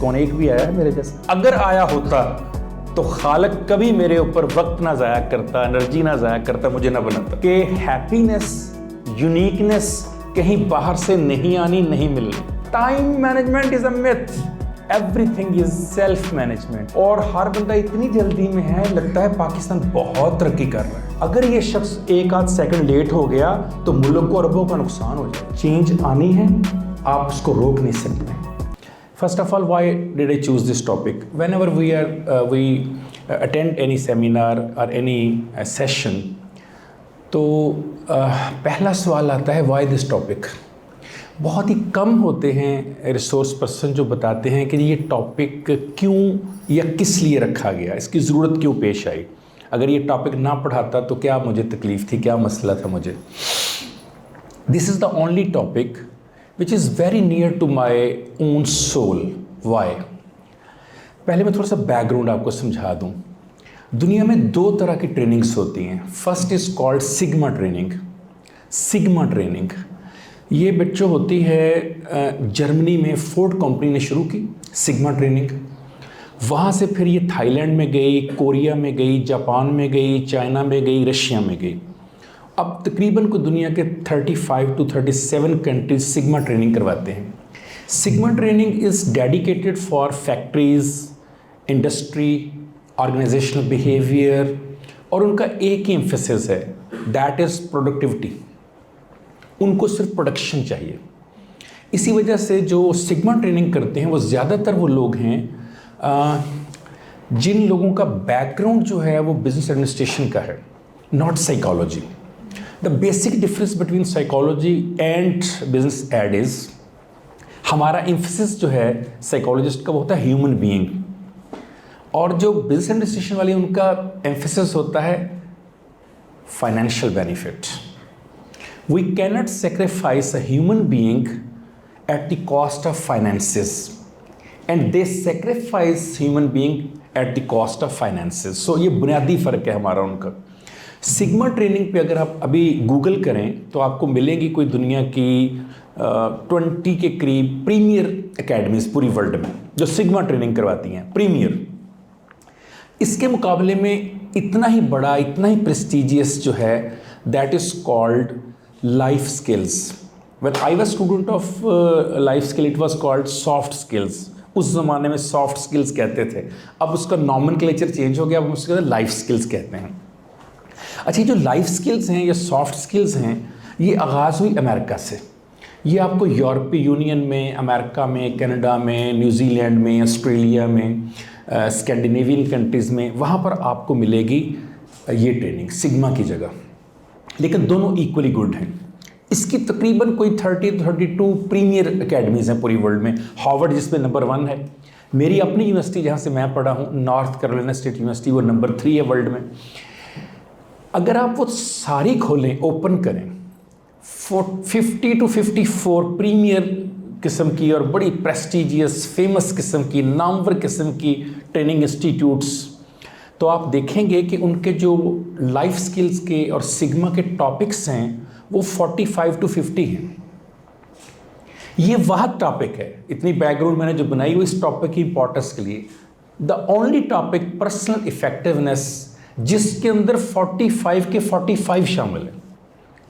कौन एक भी आया है मेरे जैसा? अगर आया होता तो खालिक कभी मेरे ऊपर वक्त ना ज़ाया करता, एनर्जी ना ज़ाया करता, मुझे ना बनाता। कि हैप्पीनेस, यूनिकनेस कहीं बाहर से नहीं आनी, नहीं मिलनी। Time management is a myth, everything is self management. और हर बंदा इतनी जल्दी में है, लगता है पाकिस्तान बहुत तरक्की कर रहा है। अगर ये शख्स एक आध सेकंड लेट हो गया तो मुल्क को अरबों का नुकसान हो जाए। चेंज आनी है, आप उसको रोक नहीं सकते। First of all, why did I choose this topic? Whenever we attend any seminar or any session, तो पहला सवाल आता है why this topic? बहुत ही कम होते हैं रिसोर्स पर्सन जो बताते हैं कि ये टॉपिक क्यों या किस लिए रखा गया, इसकी ज़रूरत क्यों पेश आई। अगर ये टॉपिक ना पढ़ाता तो क्या मुझे तकलीफ़ थी, क्या मसला था मुझे। This is the only topic which is very near to my own soul. Why? पहले मैं थोड़ा सा बैकग्राउंड आपको समझा दूं। दुनिया में दो तरह की ट्रेनिंग्स होती हैं। First is called sigma training. Sigma training ये बच्चों होती है, जर्मनी में फोर्ड कंपनी ने शुरू की सिग्मा ट्रेनिंग। वहाँ से फिर ये थाईलैंड में गई, कोरिया में गई, जापान में गई, चाइना में गई, रशिया में गई। अब तकरीबन को दुनिया के 35 to 37 कंट्रीज सिग्मा ट्रेनिंग करवाते हैं। Sigma training is dedicated for factories, industry, organisational behaviour, और उनका एक ही एम्फेसिस है, दैट इज़ प्रोडक्टिविटी। उनको सिर्फ प्रोडक्शन चाहिए। इसी वजह से जो सिग्मा ट्रेनिंग करते हैं वो ज़्यादातर वो लोग हैं जिन लोगों का बैकग्राउंड जो है वो बिजनेस एडमिनिस्ट्रेशन का है, not psychology. The basic difference between psychology and business ad is हमारा emphasis जो है साइकोलॉजिस्ट का वो होता है ह्यूमन बीइंग, और जो बिजनेस एडमिनिस्ट्रेशन वाली उनका emphasis होता है financial benefit. We cannot sacrifice a human being at the cost of finances, and they sacrifice human being at the cost of finances. So ये बुनियादी फ़र्क है हमारा उनका। सिग्मा ट्रेनिंग पे अगर आप अभी गूगल करें तो आपको मिलेंगी कोई दुनिया की 20 के करीब प्रीमियर एकेडमीज़ पूरी वर्ल्ड में जो सिग्मा ट्रेनिंग करवाती हैं, प्रीमियर। इसके मुकाबले में इतना ही बड़ा, इतना ही प्रेस्टिजियस जो है, that is called life skills. When I was student of life skill it was called soft skills. उस ज़माने में सॉफ्ट स्किल्स कहते थे, अब उसका नॉमेनक्लेचर चेंज हो गया, अब उसके लाइफ स्किल्स कहते हैं। अच्छा, जो लाइफ स्किल्स हैं या सॉफ्ट स्किल्स हैं, ये आगाज़ हुई अमेरिका से। ये आपको यूरोपीय यूनियन में, अमेरिका में, कनाडा में, न्यूजीलैंड में, ऑस्ट्रेलिया में, स्कैंडिनेवियन कंट्रीज़ में, वहाँ पर आपको मिलेगी ये ट्रेनिंग सिग्मा की जगह। लेकिन दोनों इक्वली गुड हैं। इसकी तकरीबन कोई 30-32 प्रीमियर एकेडमीज़ हैं पूरी वर्ल्ड में। हार्वर्ड जिसमें नंबर 1 है। मेरी अपनी यूनिवर्सिटी जहाँ से मैं पढ़ा हूँ, नॉर्थ कैरोलिना स्टेट यूनिवर्सिटी, वो नंबर 3 है वर्ल्ड में। अगर आप वो सारी खोलें, ओपन करें, 50 to 54 प्रीमियर किस्म की और बड़ी प्रेस्टिजियस, फेमस किस्म की, नामवर किस्म की ट्रेनिंग इंस्टीट्यूट्स, तो आप देखेंगे कि उनके जो लाइफ स्किल्स के और सिग्मा के टॉपिक्स हैं वो 45 to 50 हैं। ये वह टॉपिक है, इतनी बैकग्राउंड मैंने जो बनाई वो इस टॉपिक की इंपॉर्टेंस के लिए। The only topic personal effectiveness, जिसके अंदर 45 के 45 शामिल है।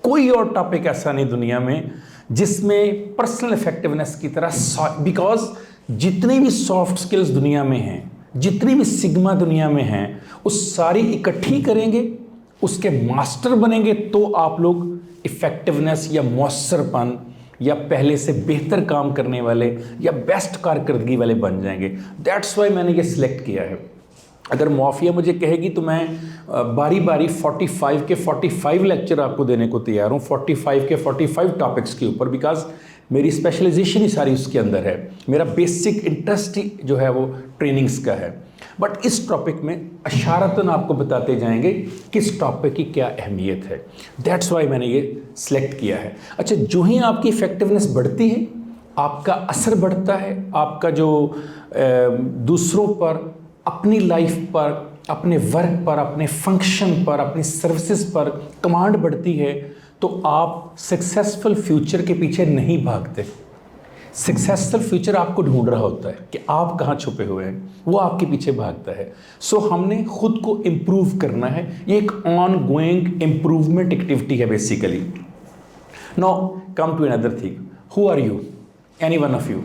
कोई और टॉपिक ऐसा नहीं दुनिया में जिसमें पर्सनल इफेक्टिवनेस की तरह, बिकॉज जितनी भी सॉफ्ट स्किल्स दुनिया में हैं, जितनी भी सिग्मा दुनिया में हैं, उस सारी इकट्ठी करेंगे, उसके मास्टर बनेंगे तो आप लोग इफेक्टिवनेस या मौसरपन या पहले से बेहतर काम करने वाले या बेस्ट कारकर्दगी वाले बन जाएंगे। दैट्स वाई मैंने ये सिलेक्ट किया है। अगर मुआफिया मुझे कहेगी तो मैं बारी बारी 45 के 45 लेक्चर आपको देने को तैयार हूँ, 45 के 45 टॉपिक्स के ऊपर, बिकॉज मेरी स्पेशलाइजेशन ही सारी उसके अंदर है। मेरा बेसिक इंटरेस्ट ही जो है वो ट्रेनिंग्स का है। बट इस टॉपिक में इशारतन आपको बताते जाएंगे किस टॉपिक की क्या अहमियत है। दैट्स वाई मैंने ये सिलेक्ट किया है। अच्छा, जो ही आपकी इफ़ेक्टिवनेस बढ़ती है, आपका असर बढ़ता है, आपका जो दूसरों पर, अपनी लाइफ पर, अपने वर्क पर, अपने फंक्शन पर, अपनी सर्विसेज पर कमांड बढ़ती है, तो आप सक्सेसफुल फ्यूचर के पीछे नहीं भागते। सक्सेसफुल फ्यूचर आपको ढूंढ रहा होता है कि आप कहाँ छुपे हुए हैं, वो आपके पीछे भागता है। सो हमने खुद को इम्प्रूव करना है, ये एक ऑन गोइंग इम्प्रूवमेंट एक्टिविटी है basically. Now come to another thing, who are you? Any one of you,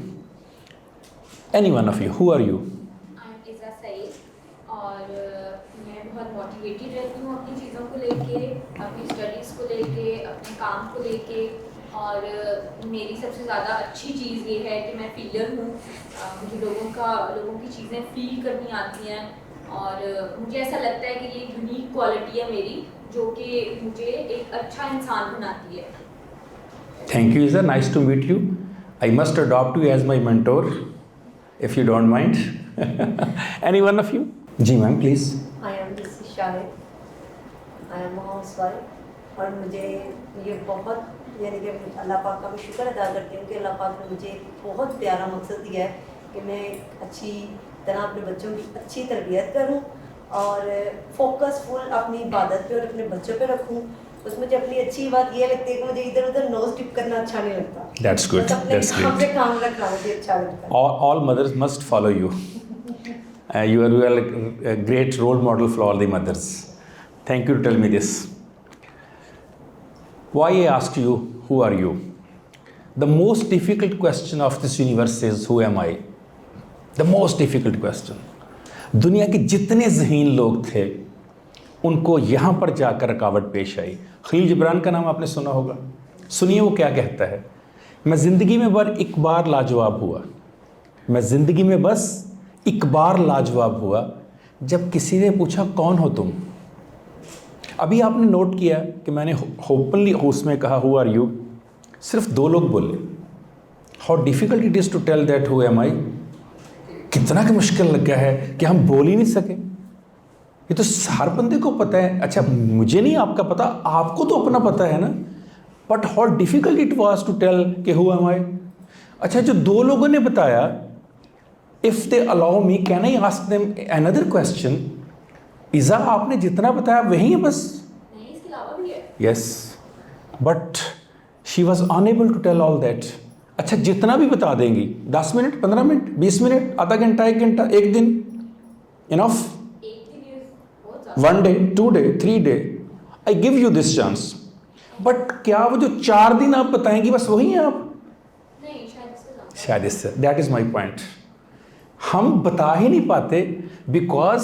who are you? और मैं बहुत मोटिवेटेड रहती हूँ अपनी चीज़ों को लेके, अपनी स्टडीज़ को लेके, अपने काम को लेके। और मेरी सबसे ज़्यादा अच्छी चीज़ ये है कि मैं फीलर हूँ। मुझे लोगों की चीज़ें फील करनी आती हैं, और मुझे ऐसा लगता है कि ये यूनिक क्वालिटी है मेरी, जो कि मुझे एक अच्छा इंसान बनाती है। Thank you, Isa. Nice to meet you. I must adopt you as my mentor, if you don't mind. Any one of you? जी ma'am, please. I am Mrs. Shahid. I am a housewife. और मुझे ये बहुत, यानी कि अल्लाह पाक का मैं शुक्र अदा करती हूँ कि अल्लाह पाक ने मुझे बहुत प्यारा मकसद दिया है कि मैं अच्छी तरह अपने बच्चों की अच्छी तरबियत करूँ और फोकसफुल अपनी इबादत पे और अपने बच्चों पे रखूँ। उसमें मुझे अपनी अच्छी बात ये लगती है कि मुझे इधर उधर नोज टिप करना अच्छा नहीं लगता। That's good. That's काम great. पे काम रखना मुझे अच्छा लगता है। All mothers must follow you. You are a great role model for all the mothers. Thank you to tell me this. Why I asked you, who are you? The most difficult question of this universe is, who am I? The most difficult question. दुनिया के जितने ज़हीन लोग थे, उनको यहाँ पर जाकर रुकावट पेश आई। खलील जिब्रान का नाम आपने सुना होगा। सुनिए वो क्या कहता है। मैं ज़िंदगी में बस एक बार लाजवाब हुआ। मैं ज़िंदगी में बस एक बार लाजवाब हुआ जब किसी ने पूछा कौन हो तुम। अभी आपने नोट किया कि मैंने ओपनली उसमें कहा हु आर यू, सिर्फ 2 लोग बोले। How difficult it is to tell that who am I. कितना कि मुश्किल लग गया है कि हम बोल ही नहीं सके। ये तो हर बंदे को पता है। अच्छा, मुझे नहीं आपका पता, आपको तो अपना पता है ना। But how difficult it was to tell कि हु एम आई। अच्छा, जो 2 लोगों ने बताया, if they allow me can I ask them another question. इज़ा, आपने जितना बताया वही है बस? नहीं, इसके अलावा भी है। Yes, but she was unable to tell all that. अच्छा, जितना भी बता देंगी, 10 मिनट, 15 मिनट, 20 मिनट, आधा घंटा, 1 घंटा, 1 दिन, enough? 1 day, 2 day, 3 day, I give you this chance. But क्या वो जो 4 दिन आप बताएंगी बस वही हैं आप? नहीं, शायद इससे, दैट इज़ माई पॉइंट। हम बता ही नहीं पाते बिकॉज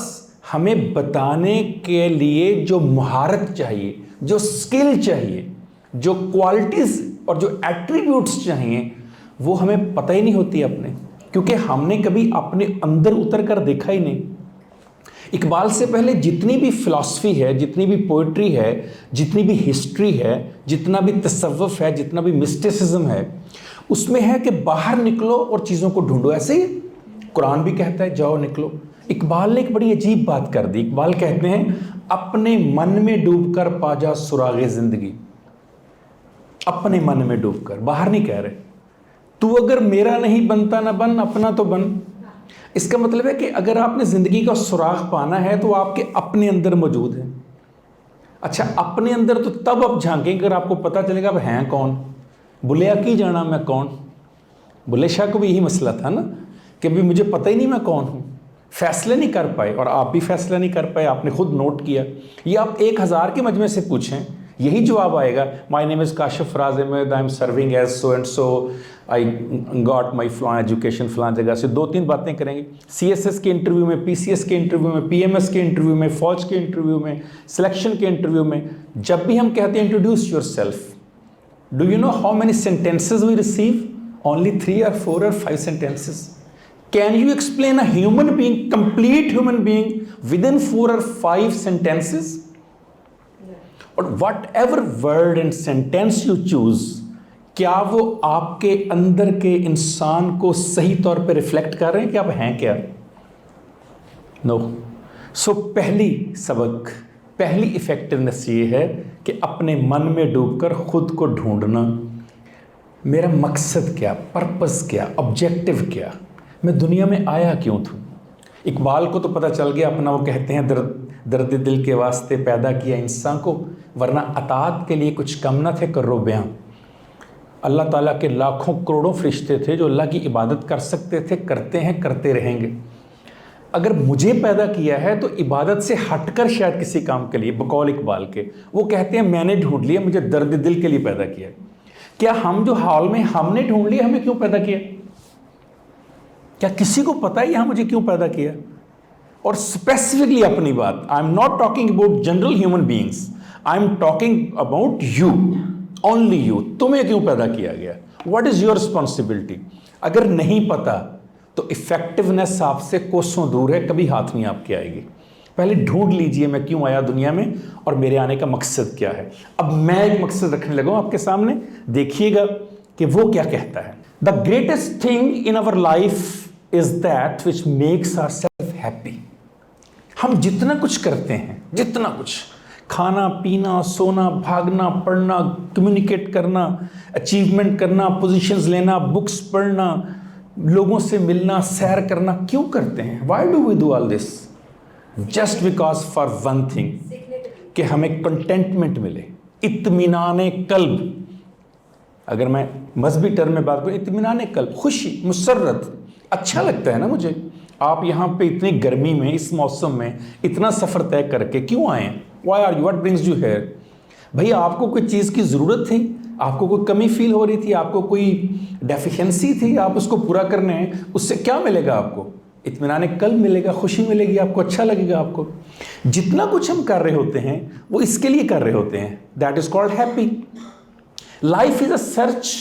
हमें बताने के लिए जो महारत चाहिए, जो स्किल चाहिए, जो क्वालिटीज़ और जो एट्रीब्यूट्स चाहिए, वो हमें पता ही नहीं होती अपने, क्योंकि हमने कभी अपने अंदर उतर कर देखा ही नहीं। इकबाल से पहले जितनी भी फ़िलासफ़ी है, जितनी भी पोइट्री है, जितनी भी हिस्ट्री है, जितना भी तसव्वुफ़ है, जितना भी मिस्टिसिज्म है, उसमें है कि बाहर निकलो और चीज़ों को ढूंढो। ऐसे ही कुरान भी कहता है जाओ निकलो। इकबाल ने एक बड़ी अजीब बात कर दी। इकबाल कहते हैं अपने मन में डूबकर पा जा सुरागे ज़िंदगी। अपने मन में डूबकर, बाहर नहीं कह रहे। तू अगर मेरा नहीं बनता ना बन, अपना तो बन। इसका मतलब है कि अगर आपने ज़िंदगी का सुराग पाना है तो आपके अपने अंदर मौजूद है। अच्छा, अपने अंदर तो तब आप झांकेंगे अगर आपको पता चलेगा अब हैं कौन। बुलिया की जाना मैं कौन। बुल्ले शाह को भी यही मसला था ना कि अभी मुझे पता ही नहीं मैं कौन हूँ। फैसले नहीं कर पाए, और आप भी फैसला नहीं कर पाए। आपने खुद नोट किया। ये आप 1000 के मजमे से पूछें, यही जवाब आएगा। My name is Kashif Faraz Ahmed, I am serving as so and so, I got my फलां एजुकेशन फलां जगह से। 2-3 बातें करेंगे। CSS के इंटरव्यू में, PCS के इंटरव्यू में, PMS के इंटरव्यू में, फौज के इंटरव्यू में, सिलेक्शन के इंटरव्यू में, जब भी हम कहते हैं introduce yourself, do you know how many sentences we receive? Only 3 or 4 or 5 sentences. Can you explain a human being, complete human being, within 4 or 5 sentences? और whatever word and sentence you choose, क्या वो आपके अंदर के इंसान को सही तौर पे रिफ्लेक्ट कर रहे हैं कि आप हैं क्या? नो। सो पहली सबक, पहली इफेक्टिवनेस ये है कि अपने मन में डूबकर खुद को ढूंढना। मेरा मकसद क्या, पर्पस क्या, ऑब्जेक्टिव क्या, मैं दुनिया में आया क्यों था। इकबाल को तो पता चल गया अपना, वो कहते हैं दर्द दिल के वास्ते पैदा किया इंसान को, वरना अतात के लिए कुछ कम न थे करो बयां। अल्लाह ताला के लाखों करोड़ों फरिश्ते थे जो अल्लाह की इबादत कर सकते थे, करते हैं, करते रहेंगे। अगर मुझे पैदा किया है तो इबादत से हटकर शायद किसी काम के लिए, बकौल इकबाल के वो कहते हैं मैंने ढूंढ लिया, मुझे दर्द दिल के लिए पैदा किया। क्या हम जो हाल में हमने ढूंढ लिया हमें क्यों पैदा किया? क्या किसी को पता है यहाँ मुझे क्यों पैदा किया? और स्पेसिफिकली अपनी बात, आई am not talking about general human beings, I am talking about you, only you. तुम्हें क्यों पैदा किया गया? What is your responsibility? अगर नहीं पता तो इफेक्टिवनेस आपसे कोसों दूर है, कभी हाथ नहीं आपकी आएगी। पहले ढूंढ लीजिए मैं क्यों आया दुनिया में और मेरे आने का मकसद क्या है। अब मैं एक मकसद रखने लगा हूं आपके सामने, देखिएगा कि वो क्या कहता है। The greatest thing in our life is that which makes ourself happy. हम जितना कुछ करते हैं, जितना कुछ खाना पीना सोना भागना पढ़ना कम्युनिकेट करना अचीवमेंट करना पोजीशंस लेना बुक्स पढ़ना लोगों से मिलना सैर करना, क्यों करते हैं? Why do we do all this? Just because for one thing, कि हमें कंटेंटमेंट मिले, इत्मीनान कल्ब। अगर मैं मजहबी टर्म में बात करूँ, इत्मीनान कल्ब, खुशी, मुसर्रत, अच्छा लगता है ना मुझे। आप यहाँ पे इतनी गर्मी में इस मौसम में इतना सफ़र तय करके क्यों आए? Why are you, what brings you here? भैया आपको कोई चीज़ की ज़रूरत थी, आपको कोई कमी फील हो रही थी, आपको कोई डेफिशिएंसी थी, आप उसको पूरा करने हैं, उससे क्या मिलेगा आपको? इत्मीनान कल्ब मिलेगा, खुशी मिलेगी आपको, अच्छा लगेगा आपको। जितना कुछ हम कर रहे होते हैं वो इसके लिए कर रहे होते हैं, that is called happy. Life is a search,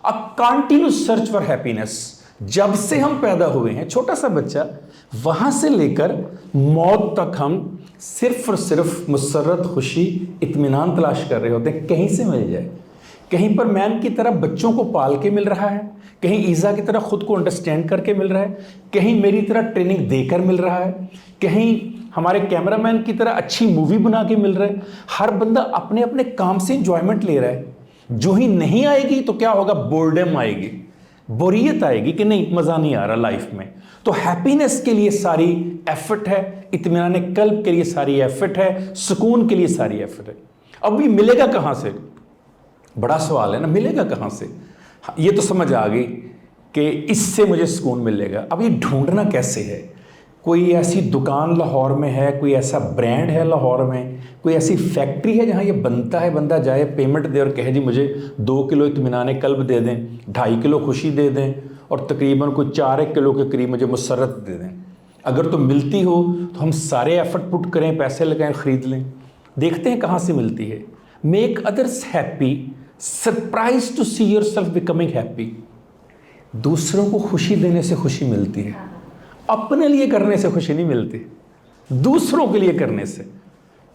a continuous search for happiness. जब से हम पैदा हुए हैं, छोटा सा बच्चा, वहां से लेकर मौत तक हम सिर्फ और सिर्फ मुसर्रत, खुशी, इत्मीनान तलाश कर रहे होते हैं, कहीं से मिल जाए। कहीं पर मैन की तरह बच्चों को पाल के मिल रहा है, कहीं ईज़ा की तरह खुद को अंडरस्टैंड करके मिल रहा है, कहीं मेरी तरह ट्रेनिंग देकर मिल रहा है, कहीं हमारे कैमरामैन की तरह अच्छी मूवी बना के मिल रहा है। हर बंदा अपने अपने काम से इंजॉयमेंट ले रहा है। जो ही नहीं आएगी तो क्या होगा? बोर्डम आएगी, बोरियत आएगी कि नहीं, मज़ा नहीं आ रहा लाइफ में। तो हैप्पीनेस के लिए सारी एफर्ट है, इत्मीनान कल्ब के लिए सारी एफर्ट है, सुकून के लिए सारी एफर्ट है। अब ये मिलेगा कहाँ से? बड़ा सवाल है ना, मिलेगा कहाँ से? ये तो समझ आ गई कि इससे मुझे सुकून मिलेगा। अब ये ढूंढना कैसे है? कोई ऐसी दुकान लाहौर में है, कोई ऐसा ब्रांड है लाहौर में, कोई ऐसी फैक्ट्री है जहाँ ये बनता है, बंदा जाए पेमेंट दे और कहे जी मुझे 2 किलो इत्मीनान कल्ब दे दें, 2.5 किलो खुशी दे दें और तकरीबन कोई 4 किलो के करीब मुझे मुसर्रत दे दें। अगर तो मिलती हो तो हम सारे एफर्ट पुट करें, पैसे लगाएं, ख़रीद लें। देखते हैं कहाँ से मिलती है। Make others happy, surprise to see yourself becoming happy. दूसरों को खुशी देने से खुशी मिलती है, अपने लिए करने से खुशी नहीं मिलती, दूसरों के लिए करने से,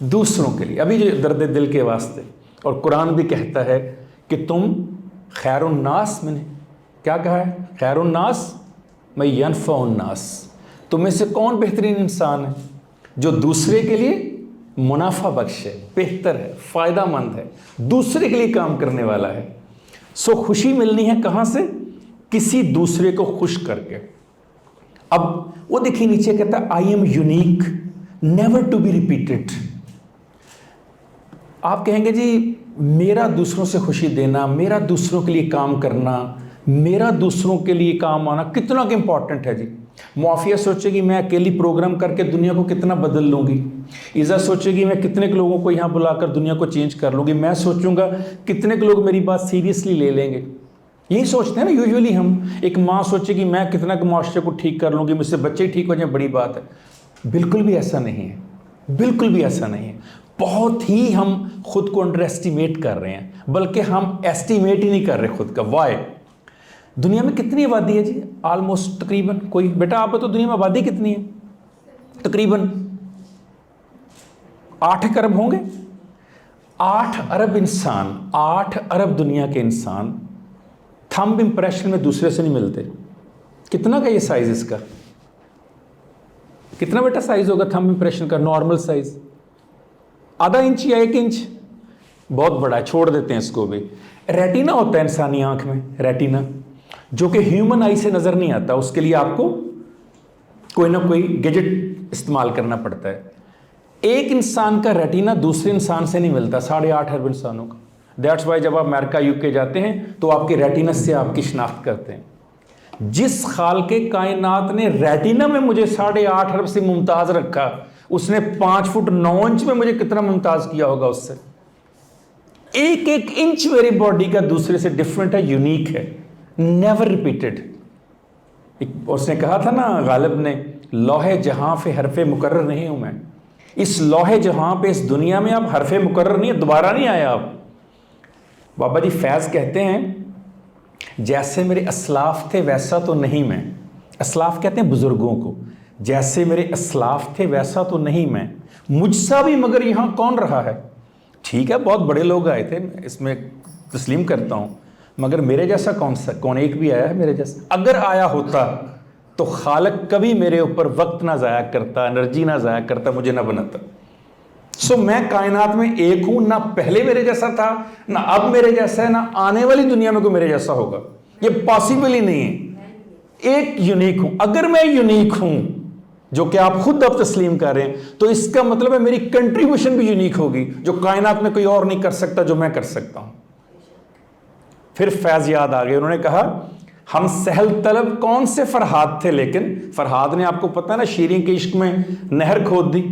दूसरों के लिए। अभी जो दर्द दिल के वास्ते, और कुरान भी कहता है कि तुम खैरुन्नास, मैंने क्या कहा है? खैरुन्नास मैं यनफ़उन्नास। तुम में से कौन बेहतरीन इंसान है? जो दूसरे के लिए मुनाफा बख्श है, बेहतर है, फ़ायदा मंद है, दूसरे के लिए काम करने वाला है। सो खुशी मिलनी है कहाँ से? किसी दूसरे को खुश करके। अब वो देखिए नीचे कहता है I am unique, never to be repeated. आप कहेंगे जी मेरा दूसरों से खुशी देना, मेरा दूसरों के लिए काम करना, मेरा दूसरों के लिए काम आना कितना इंपॉर्टेंट है जी। मुआफिया सोचेगी मैं अकेली प्रोग्राम करके दुनिया को कितना बदल लूँगी। ईज़ा सोचेगी मैं कितने के लोगों को यहाँ बुलाकर दुनिया को चेंज कर लूँगी। मैं सोचूंगा कितने के लोग मेरी बात सीरियसली ले लेंगे। यही सोचते हैं ना यूजुअली हम। एक माँ सोचेगी मैं कितना के मुआशरे को ठीक कर लूँगी, मुझसे बच्चे ठीक हो जाए, बड़ी बात है। बिल्कुल भी ऐसा नहीं है, बिल्कुल भी ऐसा नहीं है। बहुत ही हम खुद को अंडर एस्टिमेट कर रहे हैं, बल्कि हम एस्टिमेट ही नहीं कर रहे खुद का। वाई? दुनिया में कितनी आबादी है जी? ऑलमोस्ट तकरीबन, कोई बेटा आप तो दुनिया में आबादी कितनी है? तकरीबन 8 अरब होंगे। 8 अरब इंसान, 8 अरब दुनिया के इंसान थंब इंप्रेशन में दूसरे से नहीं मिलते। कितना का ये साइज इसका? कितना बेटा साइज होगा थंब इंप्रेशन का? नॉर्मल साइज आधा इंच या 1 इंच? बहुत बड़ा है, छोड़ देते हैं इसको भी। रेटिना होता है इंसानी आंख में, रेटिना, जो कि ह्यूमन आई से नज़र नहीं आता। उसके लिए आपको कोई ना कोई गैजेट इस्तेमाल करना पड़ता है। एक इंसान का रेटिना दूसरे इंसान से नहीं मिलता, 8.5 अरब इंसानों का। दैट्स वाई जब आप अमेरिका यूके जाते हैं तो आपके रेटिनस से आपकी शिनाख्त करते हैं। जिस खाल के कायनात ने रेटिना में मुझे 8.5 अरब से मुमताज़ रखा, उसने 5 फुट 9 इंच में मुझे कितना मुमताज़ किया होगा उससे। एक एक इंच मेरी बॉडी का दूसरे से डिफरेंट है, यूनिक है, नेवर रिपीटेड। उसने कहा था ना गालिब ने, लौहे जहां पे हरफे मुकर्रर नहीं हूं मैं। इस लौहे जहां पे, इस दुनिया में आप हरफे मुकर्रर नहीं है, दोबारा नहीं आया आप। बाबा जी फैज़ कहते हैं जैसे मेरे असलाफ थे वैसा तो नहीं मैं। असलाफ कहते हैं बुजुर्गों को। जैसे मेरे असलाफ थे वैसा तो नहीं मैं, मुझसा भी मगर यहाँ कौन रहा है। ठीक है, बहुत बड़े लोग आए थे, इसमें तस्लीम करता हूँ, मगर मेरे जैसा कौन एक भी आया है मेरे जैसा? अगर आया होता तो खालिक कभी मेरे ऊपर वक्त ना ज़ाया करता, एनर्जी ना ज़ाया करता, मुझे ना बनाता। सो मैं कायनात में एक हूं, ना पहले मेरे जैसा था, ना अब मेरे जैसा है, ना आने वाली दुनिया में कोई मेरे जैसा होगा। ये पॉसिबल ही नहीं है। एक यूनिक हूं। अगर मैं यूनिक हूं, जो कि आप खुद अब तस्लीम कर रहे हैं, तो इसका मतलब है मेरी कंट्रीब्यूशन भी यूनिक होगी, जो कायनात में कोई और नहीं कर सकता जो मैं कर सकता हूं। फिर फैज़ याद आ गए, उन्होंने कहा हम सहल तलब कौन से फरहाद थे, लेकिन फरहाद ने आपको पता है ना शीरीं के इश्क में नहर खोद दी।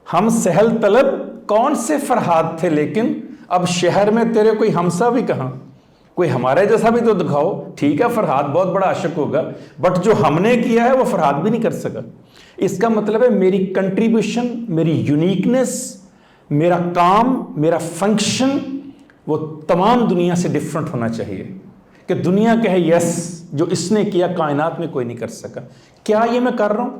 हम सहल तलब कौन से फरहाद थे, लेकिन अब शहर में तेरे कोई हमसा भी कहाँ, कोई हमारे जैसा भी तो दिखाओ। ठीक है, फरहाद बहुत बड़ा आशिक होगा, बट जो हमने किया है वो फरहाद भी नहीं कर सका। इसका मतलब है मेरी कंट्रीब्यूशन, मेरी यूनिकनेस, मेरा काम, मेरा फंक्शन वो तमाम दुनिया से डिफरेंट होना चाहिए, कि दुनिया कहे यस, जो इसने किया कायनात में कोई नहीं कर सका। क्या ये मैं कर रहा हूं?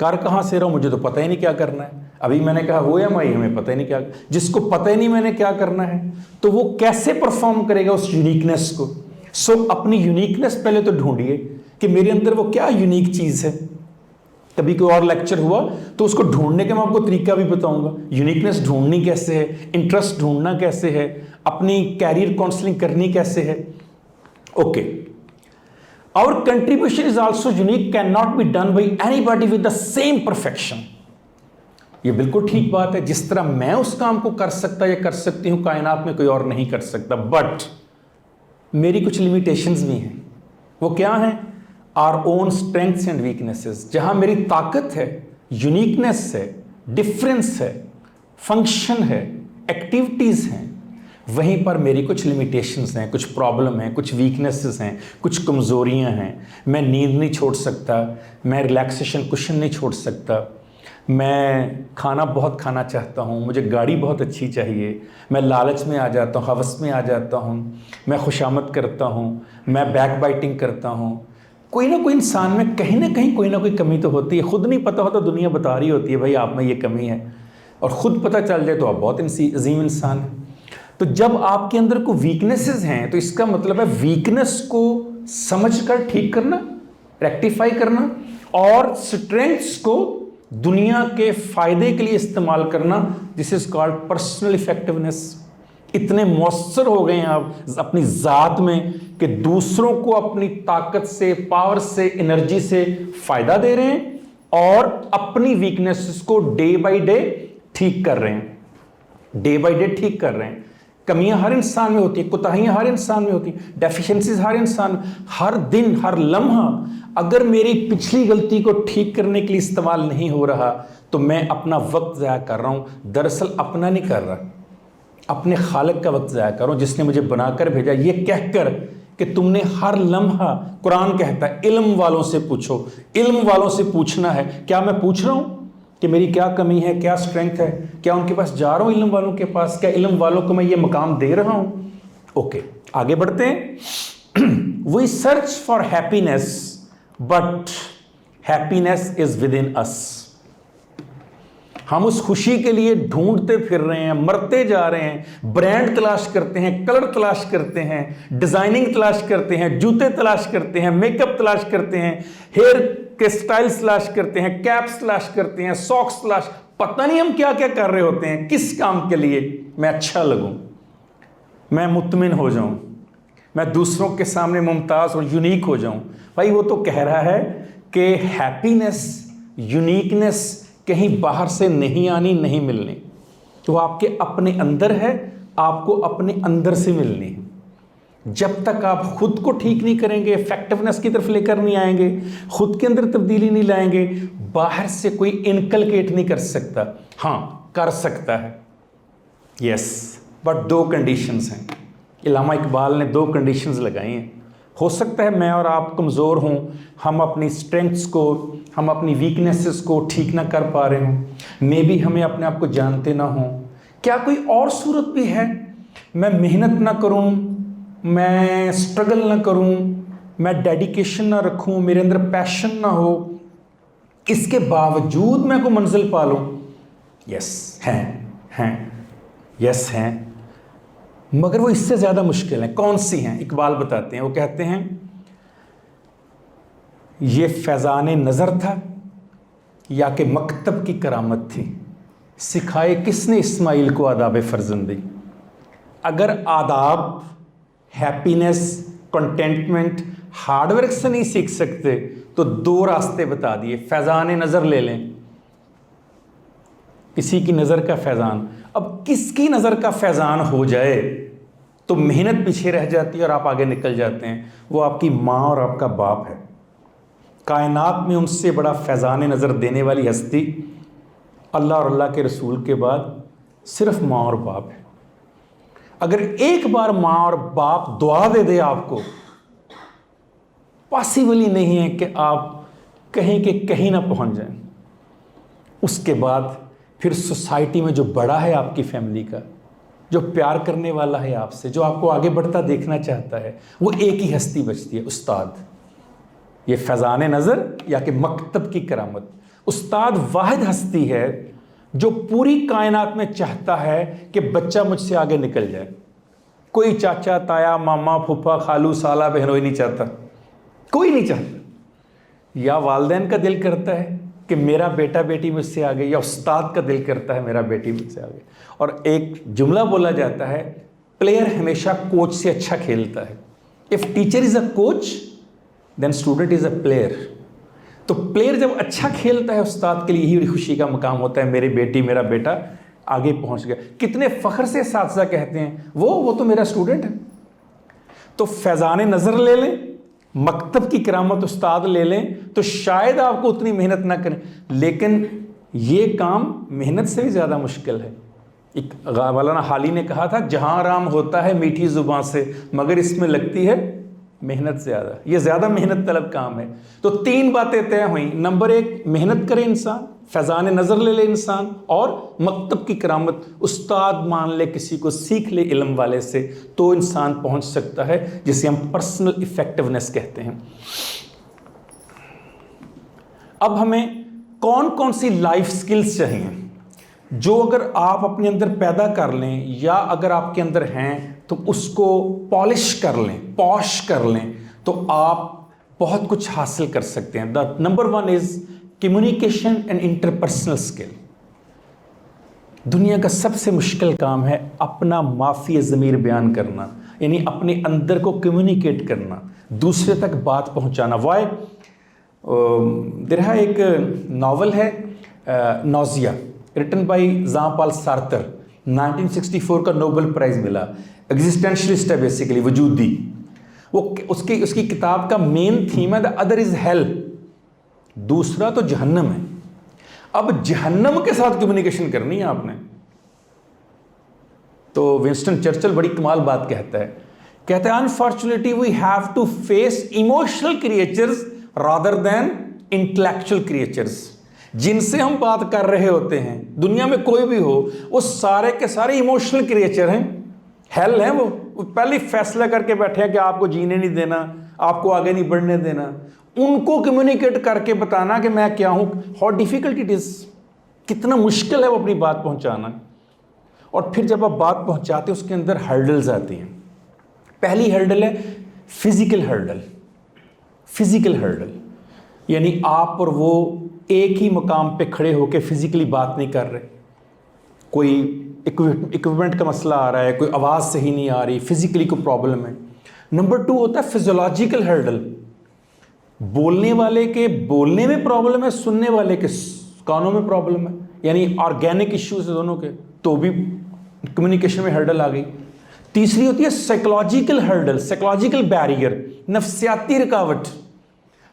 कर कहां से रहा हूं? मुझे तो पता ही नहीं क्या करना है। अभी मैंने कहा हो एम आई, हमें पता ही नहीं क्या, जिसको पता ही नहीं मैंने क्या करना है, तो वो कैसे परफॉर्म करेगा उस यूनिकनेस को? सो अपनी यूनिकनेस पहले तो ढूंढिए कि मेरे अंदर वो क्या यूनिक चीज़ है। कभी कोई और लेक्चर हुआ तो उसको ढूंढने का मैं आपको तरीका भी बताऊंगा। यूनिकनेस ढूंढनी कैसे है, इंटरेस्ट ढूंढना कैसे है, अपनी कैरियर काउंसलिंग करनी कैसे है। Okay, our contribution is also unique, can not be done by anybody with the same perfection. ये बिल्कुल ठीक बात है, जिस तरह मैं उस काम को कर सकता या कर सकती हूं, कायनात में कोई और नहीं कर सकता। बट मेरी कुछ लिमिटेशंस भी हैं। वो क्या हैं? Our own strengths and weaknesses. जहां मेरी ताकत है, यूनिकनेस है, डिफरेंस है, फंक्शन है, एक्टिविटीज़ हैं, वहीं पर मेरी कुछ लिमिटेशंस हैं, कुछ प्रॉब्लम हैं, कुछ वीकनेसेस हैं, कुछ कमज़ोरियां हैं। मैं नींद नहीं छोड़ सकता, मैं रिलैक्सेशन कुशन नहीं छोड़ सकता, मैं खाना बहुत खाना चाहता हूँ, मुझे गाड़ी बहुत अच्छी चाहिए, मैं लालच में आ जाता हूँ, हवस में आ जाता हूँ, मैं खुशामद करता हूँ, मैं बैक बाइटिंग करता हूँ। कोई ना कोई इंसान में कहीं ना कहीं कोई ना कोई कमी तो होती है। खुद नहीं पता होता, दुनिया बता रही होती है भाई आप में ये कमी है, और ख़ुद पता चल जाए तो आप बहुत अजीम इंसान हैं। तो जब आपके अंदर कोई वीकनेसेस हैं, तो इसका मतलब है वीकनेस को समझकर ठीक करना, रेक्टिफाई करना, और स्ट्रेंथ्स को दुनिया के फ़ायदे के लिए इस्तेमाल करना। This is called personal effectiveness. इतने मौसर हो गए हैं आप अपनी ज़ात में कि दूसरों को अपनी ताकत से, पावर से, एनर्जी से फ़ायदा दे रहे हैं, और अपनी वीकनेसेस को डे बाय डे ठीक कर रहे हैं, डे बाय डे ठीक कर रहे हैं। कमियां हर इंसान में होती है, कोताहियां हर इंसान में होती हैं, डेफिशिएंसीज हर इंसान में। हर दिन, हर लम्हा अगर मेरी पिछली गलती को ठीक करने के लिए इस्तेमाल नहीं हो रहा, तो मैं अपना वक्त ज़ाया कर रहा हूँ। दरअसल अपना नहीं कर रहा, अपने खालिक का वक्त ज़ाया कर रहा हूँ, जिसने मुझे बनाकर भेजा, ये कहकर कि तुमने हर लम्हा, कुरान कहता है इल्म वालों से पूछो। इल्म वालों से पूछना है। क्या मैं पूछ रहा हूँ कि मेरी क्या कमी है, क्या स्ट्रेंथ है? क्या उनके पास जा रहा हूँ, इल्म वालों के पास? क्या इल्म वालों को मैं ये मकाम दे रहा हूँ? ओके, आगे बढ़ते हैं। We search for happiness, but happiness is within us. हम उस खुशी के लिए ढूंढते फिर रहे हैं, मरते जा रहे हैं, ब्रांड तलाश करते हैं, कलर तलाश करते हैं, डिजाइनिंग तलाश करते हैं, जूते तलाश करते हैं, मेकअप तलाश करते हैं, हेयर के स्टाइल्स तलाश करते हैं, कैप्स तलाश करते हैं, सॉक्स तलाश, पता नहीं हम क्या क्या कर रहे होते हैं। किस काम के लिए? मैं अच्छा लगूं, मैं मुतमिन हो जाऊं, मैं दूसरों के सामने मुमताज़ और यूनिक हो जाऊं। भाई वो तो कह रहा है कि हैप्पीनेस, यूनिकनेस कहीं बाहर से नहीं आनी, नहीं मिलनी। तो आपके अपने अंदर है, आपको अपने अंदर से मिलनी है। जब तक आप खुद को ठीक नहीं करेंगे, इफेक्टिवनेस की तरफ लेकर नहीं आएंगे, खुद के अंदर तब्दीली नहीं लाएंगे, बाहर से कोई इनकलकेट नहीं कर सकता। हाँ, कर सकता है, यस, बट 2 कंडीशंस हैं। इल्लामा इकबाल ने 2 कंडीशंस लगाई हैं। हो सकता है मैं और आप कमज़ोर हों, हम अपनी स्ट्रेंथ्स को, हम अपनी वीकनेसेस को ठीक ना कर पा रहे हों, मे बी हमें अपने आप को जानते ना हों। क्या कोई और सूरत भी है? मैं मेहनत ना करूं, मैं स्ट्रगल ना करूं, मैं डेडिकेशन ना रखूं, मेरे अंदर पैशन ना हो, इसके बावजूद मैं को मंजिल पा लूं? यस हैं, यस हैं, मगर वो इससे ज़्यादा मुश्किल है। कौन सी हैं? इकबाल बताते हैं। वो कहते हैं, ये फैज़ान नज़र था या कि मकतब की करामत थी, सिखाए किसने इस्माइल को आदाब फर्जंदी। अगर आदाब, हैप्पीनेस, कंटेंटमेंट हार्डवर्क से नहीं सीख सकते तो 2 रास्ते बता दिए। फैज़ान नज़र ले लें, किसी की नज़र का फैज़ान। अब किसकी नज़र का फैज़ान हो जाए तो मेहनत पीछे रह जाती है और आप आगे निकल जाते हैं। वो आपकी माँ और आपका बाप है। कायनात में उनसे बड़ा फैज़ान नज़र देने वाली हस्ती अल्लाह और अल्लाह के रसूल के बाद सिर्फ माँ और बाप है। अगर एक बार माँ और बाप दुआ दे दे आपको, पॉसिबल ही नहीं है कि आप कहीं के कहीं ना पहुंच जाएं। उसके बाद फिर सोसाइटी में जो बड़ा है आपकी फैमिली का, जो प्यार करने वाला है आपसे, जो आपको आगे बढ़ता देखना चाहता है, वो एक ही हस्ती बचती है, उस्ताद। ये फैज़ान नज़र या कि मकतब की करामत। उस्ताद वाहिद हस्ती है जो पूरी कायनात में चाहता है कि बच्चा मुझसे आगे निकल जाए। कोई चाचा, ताया, मामा, फूफा, खालू, साला, बहनोई नहीं चाहता, कोई नहीं चाहता। या वालिदैन का दिल करता है कि मेरा बेटा बेटी मुझसे आगे, या उस्ताद का दिल करता है मेरा बेटी मुझसे आगे। और एक जुमला बोला जाता है, प्लेयर हमेशा कोच से अच्छा खेलता है। If teacher is a coach then student is a player. तो प्लेयर जब अच्छा खेलता है, उस्ताद के लिए यही बड़ी खुशी का मुकाम होता है, मेरी बेटी, मेरा बेटा आगे पहुंच गया। कितने फ़ख्र से साथीज़ा कहते हैं, वो तो मेरा स्टूडेंट है। तो फैज़ान नज़र ले लें, मकतब की करामत उस्ताद ले लें, तो शायद आपको उतनी मेहनत ना करें। लेकिन ये काम मेहनत से भी ज़्यादा मुश्किल है। एक मौलाना हाली ने कहा था, जहाँ आराम होता है मीठी ज़ुबान से, मगर इसमें लगती है मेहनत ज़्यादा। ये ज़्यादा मेहनत तलब काम है। तो 3 बातें तय हुई। नंबर 1, मेहनत करे इंसान, फैज़ान नज़र ले ले इंसान, और मकतब की करामत, उस्ताद मान ले किसी को, सीख ले इल्म वाले से, तो इंसान पहुंच सकता है, जिसे हम पर्सनल इफेक्टिवनेस कहते हैं। अब हमें कौन कौन सी लाइफ स्किल्स चाहिए जो अगर आप अपने अंदर पैदा कर लें, या अगर आपके अंदर हैं तो उसको पॉलिश कर लें, पॉश कर लें, तो आप बहुत कुछ हासिल कर सकते हैं। The number 1 is communication and interpersonal skill. दुनिया का सबसे मुश्किल काम है अपना माफ़ी ज़मीर बयान करना, यानी अपने अंदर को कम्युनिकेट करना, दूसरे तक बात पहुंचाना। वाई देर एक नावल है नौजिया, रिटन बाय ज़ां पॉल सार्तर, 1964 का नोबेल प्राइज़ मिला। एग्जिस्टेंशलिस्ट है बेसिकली, वजूदी। वो उसकी किताब का मेन थीम है द अदर इज़ हेल, दूसरा तो जहन्नम है। अब जहन्नम के साथ कम्युनिकेशन करनी है आपने। तो विंस्टन चर्चिल बड़ी कमाल बात कहता है unfortunately we have to face emotional creatures rather than intellectual creatures. जिनसे हम बात कर रहे होते हैं, दुनिया में कोई भी हो, वो सारे के सारे इमोशनल क्रिएचर हैं, हेल हैं। वो पहले फैसला करके बैठे हैं कि आपको जीने नहीं देना, आपको आगे नहीं बढ़ने देना। उनको कम्युनिकेट करके बताना कि मैं क्या हूँ, हाउ डिफिकल्ट इट इज़, कितना मुश्किल है वो अपनी बात पहुँचाना। और फिर जब आप बात पहुँचाते हैं, उसके अंदर हर्डल्स आती हैं। पहली हर्डल है फिजिकल हर्डल। फिजिकल हर्डल यानी आप और वो एक ही मुकाम पे खड़े होकर फिजिकली बात नहीं कर रहे, कोई इक्विपमेंट का मसला आ रहा है, कोई आवाज़ सही नहीं आ रही, फिजिकली कोई प्रॉब्लम है। नंबर 2 होता है फिजियोलॉजिकल हर्डल। बोलने वाले के बोलने में प्रॉब्लम है, सुनने वाले के कानों में प्रॉब्लम है, यानी ऑर्गेनिक इश्यूज दोनों के। तो भी कम्युनिकेशन में हर्डल आ गई। तीसरी होती है साइकोलॉजिकल हर्डल, साइकोलॉजिकल बैरियर, नफ्सियाती रुकावट।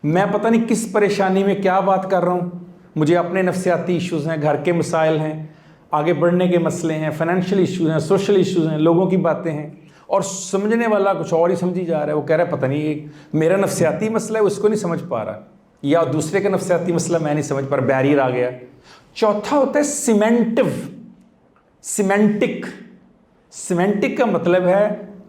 मैं पता नहीं किस परेशानी में क्या बात कर रहा हूँ, मुझे अपने नफ्सियाती इश्यूज़ हैं, घर के मसाइल हैं, आगे बढ़ने के मसले हैं, फाइनेंशियल इश्यूज़ हैं, सोशल इश्यूज़ हैं, लोगों की बातें हैं, और समझने वाला कुछ और ही समझी जा रहा है। वो कह रहा है पता नहीं ये मेरा नफ्सियाती मसला है, उसको नहीं समझ पा रहा, या दूसरे का नफ्सियाती मसला मैं नहीं समझ पा रहा, बैरियर आ गया। चौथा होता है सिमेंटिव, सिमेंटिक। सिमेंटिक का मतलब है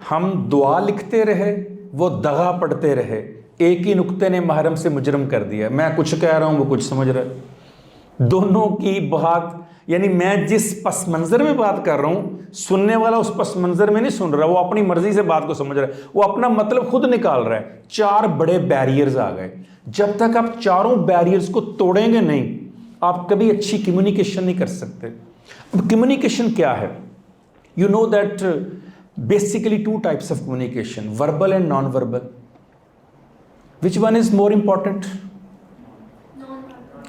हम दुआ लिखते रहे, वो दगा पढ़ते रहे, एक ही नुक्ते ने महरम से मुजरम कर दिया। मैं कुछ कह रहा हूँ, वो कुछ समझ रहा है। दोनों की बात, यानी मैं जिस पस मंज़र में बात कर रहा हूँ, सुनने वाला उस पस मंज़र में नहीं सुन रहा, वो अपनी मर्जी से बात को समझ रहा है, वो अपना मतलब खुद निकाल रहा है। 4 बड़े बैरियर्स आ गए। जब तक आप चारों बैरियर्स को तोड़ेंगे नहीं, आप कभी अच्छी कम्युनिकेशन नहीं कर सकते। अब कम्युनिकेशन क्या है? You know that basically 2 types of communication, verbal and non verbal. Which one is more important?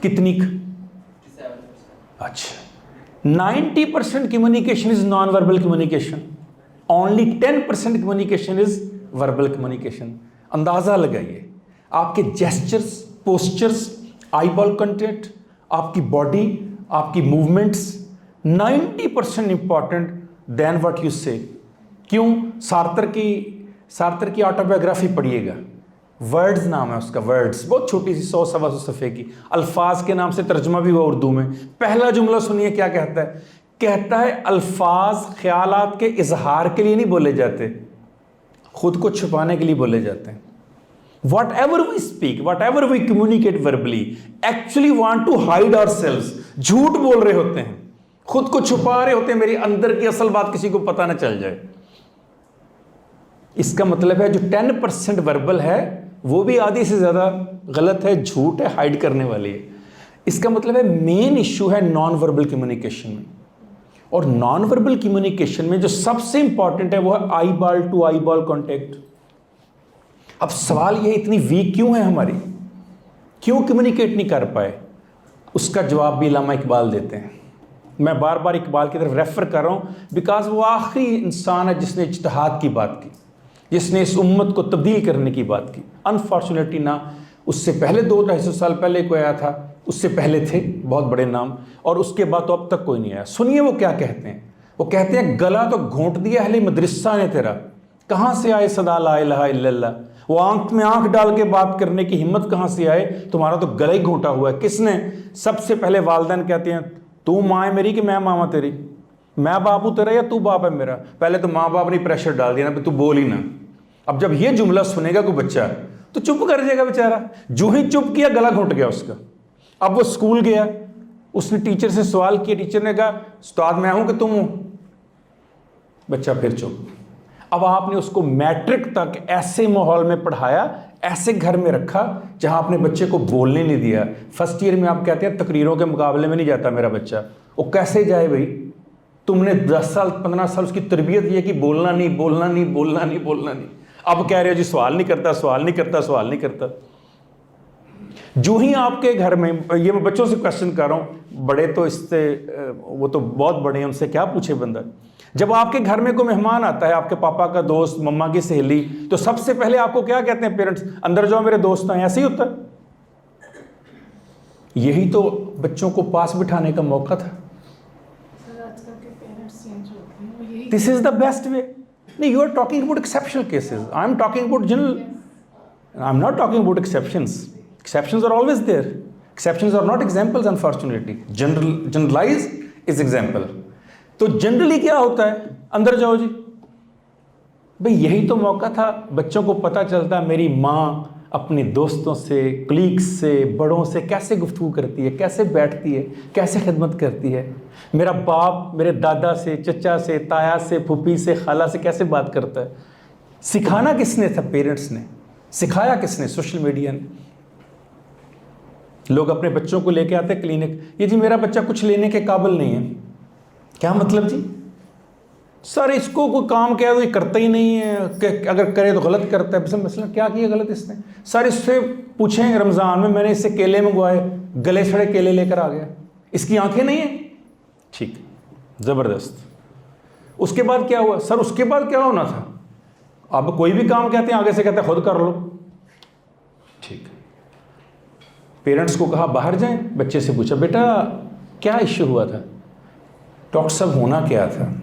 कितनी? अच्छा, 90% communication is non verbal communication, only 10% communication is verbal communication. अंदाजा लगाइए, आपके gestures, postures, eye ball contact, आपकी body, आपकी movements 90% important than what you say. क्यों? Sartre की autobiography पढ़िएगा, वर्ड्स नाम है उसका, वर्ड्स, बहुत छोटी सी 100-125 सफ़े की, अल्फाज के नाम से तर्जुमा भी हुआ उर्दू में। पहला जुमला सुनिए क्या कहता है। कहता है अल्फाज ख्यालात के इजहार के लिए नहीं बोले जाते, खुद को छुपाने के लिए बोले जाते हैं। Whatever we speak, whatever we communicate verbally, actually want to hide ourselves. झूठ बोल रहे होते हैं, खुद को छुपा रहे होते हैं, मेरी अंदर की असल बात किसी को पता ना चल जाए। इसका मतलब है जो 10% वर्बल है वो भी आधी से ज़्यादा गलत है, झूठ है, हाइड करने वाली है। इसका मतलब है मेन इश्यू है नॉन वर्बल कम्युनिकेशन में। और नॉन वर्बल कम्युनिकेशन में जो सबसे इंपॉर्टेंट है वो है eye ball to eye ball contact. अब सवाल ये इतनी वीक क्यों है हमारी, क्यों कम्युनिकेट नहीं कर पाए? उसका जवाब भी अल्लामा इकबाल देते हैं। मैं बार बार इकबाल की तरफ रेफर कर रहा हूँ बिकॉज वो आखिरी इंसान है जिसने इज्तिहाद की बात की, जिसने इस उम्मत को तब्दील करने की बात की। अनफॉर्चुनेटली ना उससे पहले 200-250 साल पहले कोई आया था, उससे पहले थे बहुत बड़े नाम, और उसके बाद तो अब तक कोई नहीं आया। सुनिए वो क्या कहते हैं। वो कहते हैं गला तो घोंट दिया अहले मदरसा ने तेरा, कहाँ से आए सदा ला इलाहा इल्लल्लाह। वो आंख में आंख डाल के बात करने की हिम्मत कहाँ से आए, तुम्हारा तो गला ही घोंटा हुआ है। किसने? सबसे पहले वालिदैन कहते हैं तू माँ है मेरी कि मैं मामा तेरी, मैं बाप हूँ तेरा या तू बाप है मेरा। पहले तो माँ बाप ने प्रेशर डाल दिया ना, तू बोल ही ना। अब जब ये जुमला सुनेगा कोई बच्चा तो चुप कर जाएगा बेचारा। जो ही चुप किया गला घुट गया उसका। अब वो स्कूल गया, उसने टीचर से सवाल किया, टीचर ने कहा उस्ताद मैं हूं कि तुम हो? बच्चा फिर चुप। अब आपने उसको मैट्रिक तक ऐसे माहौल में पढ़ाया, ऐसे घर में रखा जहां आपने बच्चे को बोलने नहीं दिया। फर्स्ट ईयर में आप कहते हैं तकरीरों के मुकाबले में नहीं जाता मेरा बच्चा। वो कैसे जाए भाई? तुमने 10 साल 15 साल उसकी तरबियत ये कि बोलना नहीं बोलना नहीं बोलना नहीं बोलना नहीं। अब कह रहे हो जी सवाल नहीं करता सवाल नहीं करता सवाल नहीं करता। जो ही आपके घर में, ये मैं बच्चों से क्वेश्चन कर रहा हूँ, बड़े तो इससे वो तो बहुत बड़े हैं, उनसे क्या पूछे बंदा। जब आपके घर में कोई मेहमान आता है, आपके पापा का दोस्त, मम्मा की सहेली, तो सबसे पहले आपको क्या कहते हैं पेरेंट्स? अंदर जाओ मेरे दोस्त हैं। ऐसे ही होता है। यही तो बच्चों को पास बिठाने का मौका था। This is the best way. नहीं, you are talking about exceptional cases, I am talking about general. I am not talking about exceptions. Exceptions are always there. Exceptions are not examples, unfortunately. Generalize is example. तो generally क्या होता है? अंदर जाओ जी भाई। यही तो मौका था, बच्चों को पता चलता मेरी माँ अपने दोस्तों से, कलीग्स से, बड़ों से कैसे गुफ्तगू करती है, कैसे बैठती है, कैसे खिदमत करती है। मेरा बाप मेरे दादा से, चचा से, ताया से, फूफी से, खाला से कैसे बात करता है। सिखाना किसने था? पेरेंट्स ने। सिखाया किसने? सोशल मीडिया ने। लोग अपने बच्चों को लेके आते क्लिनिक, ये जी मेरा बच्चा कुछ लेने के काबिल नहीं है। क्या मतलब जी? सर इसको कोई काम किया तो ये करता ही नहीं है, अगर करे तो गलत करता है। मसला क्या किया गलत इसने? सर इससे पूछें, रमज़ान में मैंने इससे केले मंगवाए, गले सड़े केले लेकर आ गया, इसकी आंखें नहीं है। ठीक, ज़बरदस्त। उसके बाद क्या हुआ? सर उसके बाद क्या होना था? अब कोई भी काम कहते हैं आगे से कहते हैं खुद कर लो। ठीक, पेरेंट्स को कहा बाहर जाएं, बच्चे से पूछा बेटा क्या इश्यू हुआ था? डॉक्टर साहब होना क्या था?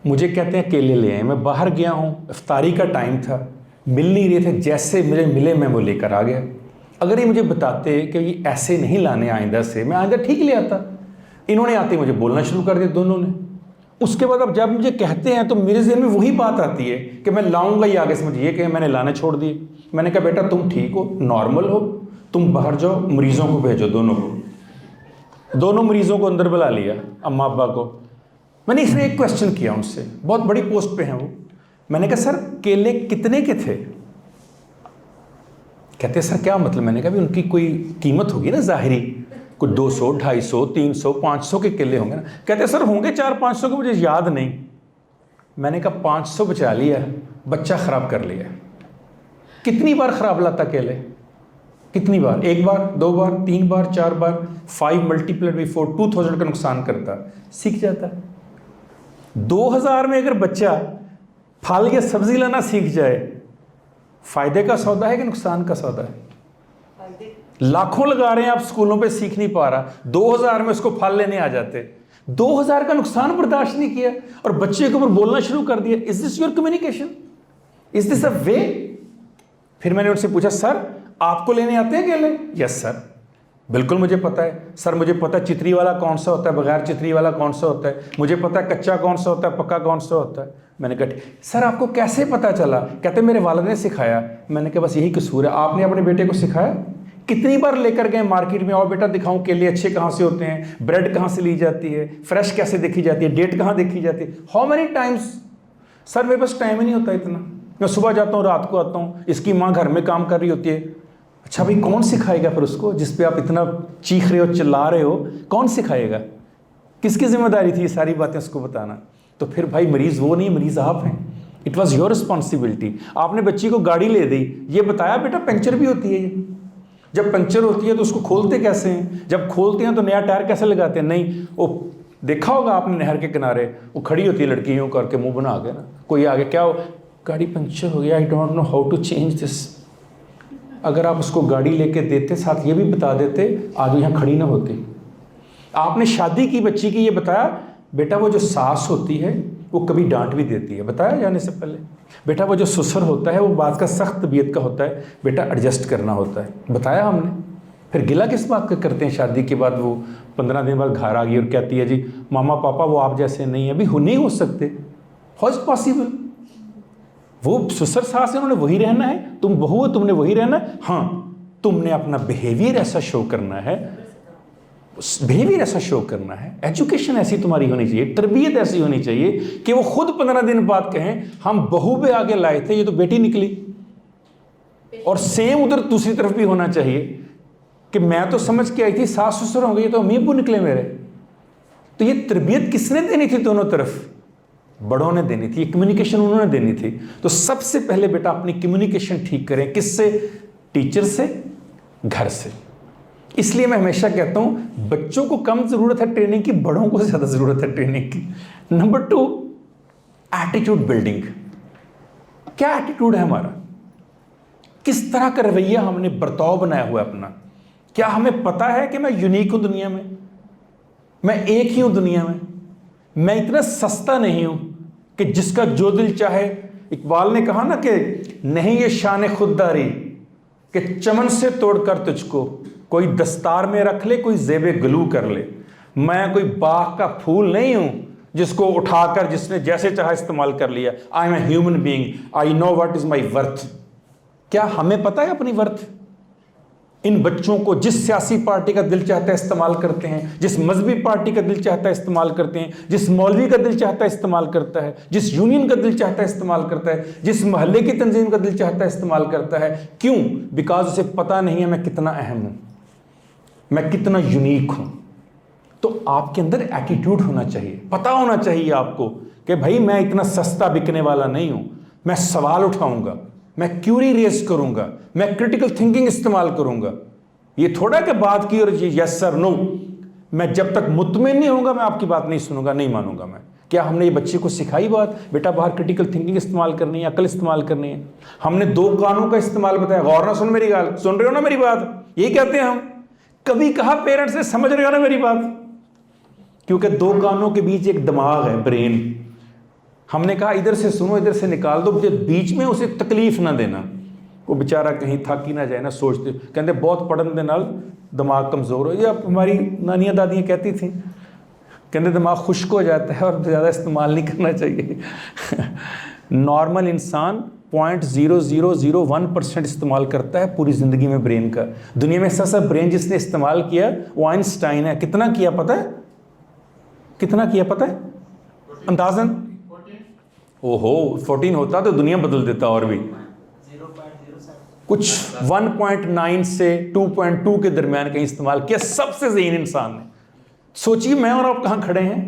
मुझे कहते हैं केले ले आए। मैं बाहर गया हूँ, इफ्तारी का टाइम था, मिल नहीं रहे थे, जैसे मुझे मिले मैं वो लेकर आ गया। अगर ये मुझे बताते कि ये ऐसे नहीं लाने आइंदा से, मैं आइंदा ठीक ले आता। इन्होंने आते मुझे बोलना शुरू कर दिया दोनों ने। उसके बाद अब जब मुझे कहते हैं तो मेरे ज़हन में वही बात आती है कि मैं लाऊंगा ही, आगे से मुझे ये कहे मैंने लाने छोड़ दिए। मैंने कहा बेटा तुम ठीक हो, नॉर्मल हो, तुम बाहर जाओ, मरीज़ों को भेजो, दोनों को। दोनों मरीज़ों को अंदर बुला लिया, अम्मा अब्बा को। मैंने इसमें एक क्वेश्चन किया उनसे, बहुत बड़ी पोस्ट पे हैं वो। मैंने कहा सर केले कितने के थे? कहते सर क्या मतलब? मैंने कहा भी उनकी कोई कीमत होगी ना ज़ाहिरी, कोई 200, 250, 300, 500 के केले होंगे ना। कहते सर होंगे 400-500 के, मुझे याद नहीं। मैंने कहा 500 बचा लिया, बच्चा ख़राब कर लिया। कितनी बार ख़राब लाता केले? कितनी बार? 1 बार, 2 बार, 3 बार, 4 बार, 5 मल्टीप्लाइड बाई 4, 2000 का नुकसान करता, सीख जाता। 2000 में अगर बच्चा फल या सब्जी लाना सीख जाए, फ़ायदे का सौदा है कि नुकसान का सौदा है? लाखों लगा रहे हैं आप स्कूलों पे, सीख नहीं पा रहा। 2000 में उसको फल लेने आ जाते, 2000 का नुकसान बर्दाश्त नहीं किया और बच्चे के ऊपर बोलना शुरू कर दिया। Is this your communication? Is this a way? फिर मैंने उनसे पूछा सर आपको लेने आते हैं केले? यस सर, बिल्कुल मुझे पता है सर। मुझे पता है चितरी वाला कौन सा होता है, बगैर चितरी वाला कौन सा होता है। मुझे पता है कच्चा कौन सा होता है, पक्का कौन सा होता है। मैंने कहा सर आपको कैसे पता चला? कहते मेरे वालिद ने सिखाया। मैंने कहा बस यही कसूर है, आपने अपने बेटे को सिखाया? कितनी बार लेकर गए मार्केट में, और बेटा दिखाऊं केले अच्छे कहाँ से होते हैं, ब्रेड कहाँ से ली जाती है, फ्रेश कैसे देखी जाती है, डेट कहाँ देखी जाती है? How many times? सर मेरे पास टाइम ही नहीं होता इतना, मैं सुबह जाता हूँ रात को आता हूँ, इसकी माँ घर में काम कर रही होती है। अच्छा भाई कौन सिखाएगा फिर उसको, जिस पे आप इतना चीख रहे हो, चिल्ला रहे हो, कौन सिखाएगा? किसकी जिम्मेदारी थी ये सारी बातें उसको बताना? तो फिर भाई मरीज़ वो नहीं, मरीज़ आप हैं। It was your responsibility. आपने बच्ची को गाड़ी ले दी, ये बताया बेटा पंचर भी होती है, जब पंचर होती है तो उसको खोलते कैसे हैं, जब खोलते हैं तो नया टायर कैसे लगाते हैं? नहीं, वो देखा होगा आपने नहर के किनारे, वो खड़ी होती है लड़की यूँ करके मुंह बना के ना, कोई आगे क्या हो, गाड़ी पंचर हो गया, I don't know how to change this. अगर आप उसको गाड़ी लेके देते, साथ ये भी बता देते, आज यहाँ खड़ी ना होती। आपने शादी की बच्ची की, ये बताया बेटा वो जो सास होती है वो कभी डांट भी देती है, बताया जाने से पहले। बेटा वो जो ससुर होता है वो बात का सख्त तबीयत का होता है, बेटा एडजस्ट करना होता है, बताया हमने। फिर गिला किस बात का करते हैं? शादी के बाद वो 15 दिन बाद घर आ गई और कहती है जी मामा पापा वो आप जैसे नहीं है। अभी नहीं हो सकते, हाउ इज पॉसिबल? वो ससुर सास है, उन्होंने वही रहना है, तुम बहू हो, तुमने वही रहना है। हाँ, तुमने अपना बिहेवियर ऐसा शो करना है, बिहेवियर ऐसा शो करना है, एजुकेशन ऐसी तुम्हारी होनी चाहिए, तरबियत ऐसी होनी चाहिए कि वो खुद 15 दिन बाद कहें हम बहू पे आगे लाए थे, ये तो बेटी निकली। और सेम उधर दूसरी तरफ भी होना चाहिए कि मैं तो समझ के आई थी सास ससुर होंगे, ये तो अम्मी अब्बू निकले मेरे। तो ये तरबियत किसने देनी थी? दोनों तरफ बड़ों ने देनी थी, कम्युनिकेशन उन्होंने देनी थी। तो सबसे पहले बेटा अपनी कम्युनिकेशन ठीक करें, किससे? टीचर से, घर से। इसलिए मैं हमेशा कहता हूं बच्चों को कम ज़रूरत है ट्रेनिंग की, बड़ों को ज़्यादा ज़रूरत है ट्रेनिंग की। Number 2, attitude building. क्या एटीट्यूड है हमारा? किस तरह का रवैया हमने, बर्ताव बनाया हुआ है अपना? क्या हमें पता है कि मैं यूनिक हूं दुनिया में, मैं एक ही हूं दुनिया में, मैं इतना सस्ता नहीं हूं कि जिसका जो दिल चाहे। इकबाल ने कहा ना कि नहीं ये शान खुददारी कि चमन से तोड़कर तुझको कोई दस्तार में रख ले, कोई जेबे गलू कर ले। मैं कोई बाग का फूल नहीं हूं जिसको उठाकर जिसने जैसे चाहा इस्तेमाल कर लिया। I am a human being, I know what is my worth. क्या हमें पता है अपनी वर्थ? इन बच्चों को जिस सियासी पार्टी का दिल चाहता है इस्तेमाल करते हैं, जिस मजहबी पार्टी का दिल चाहता है इस्तेमाल करते हैं, जिस मौलवी का दिल चाहता है इस्तेमाल करता है, जिस यूनियन का दिल चाहता है इस्तेमाल करता है, जिस मोहल्ले की तंजीम का दिल चाहता है इस्तेमाल करता है। क्यों? बिकॉज उसे पता नहीं है मैं कितना अहम हूं, मैं कितना यूनिक हूं। तो आपके अंदर एटीट्यूड होना चाहिए, पता होना चाहिए आपको कि भाई मैं इतना सस्ता बिकने वाला नहीं हूं, मैं सवाल उठाऊंगा, मैं क्यूरी रेज करूंगा, मैं क्रिटिकल थिंकिंग इस्तेमाल करूंगा। ये थोड़ा कि बात की और यस सर नो। मैं जब तक मुतमिन नहीं होऊंगा मैं आपकी बात नहीं सुनूंगा, नहीं मानूंगा मैं। क्या हमने ये बच्चे को सिखाई बात, बेटा बाहर क्रिटिकल थिंकिंग इस्तेमाल करनी है, अकल इस्तेमाल करनी है? हमने 2 कानों का इस्तेमाल बताया, गौर ना सुन मेरी बात, सुन रहे हो ना मेरी बात? यही कहते हैं हम। कभी कहा पेरेंट्स ने, समझ रहे हो ना मेरी बात? क्योंकि 2 कानों के बीच एक दिमाग है, ब्रेन। हमने कहा इधर से सुनो इधर से निकाल दो, बीच में उसे तकलीफ ना देना, वो बेचारा कहीं थक ही ना जाए ना सोचते। कहते बहुत पढ़ने के नाल दिमाग कमज़ोर हो, ये हमारी नानियाँ दादियाँ कहती थी, कहते दिमाग खुश्क हो जाता है और ज़्यादा इस्तेमाल नहीं करना चाहिए। नॉर्मल इंसान 0.0001% इस्तेमाल करता है पूरी ज़िंदगी में ब्रेन का। दुनिया में ऐसा ब्रेन जिसने इस्तेमाल किया वो आइंस्टाइन है। कितना किया पता है? कितना किया पता है अंदाज़न? ओहो 14 होता तो दुनिया बदल देता। और भी कुछ 1.9 से 2.2 के दरमियान कहीं इस्तेमाल किया सबसे ज़हीन इंसान ने। सोचिए मैं और आप कहाँ खड़े हैं।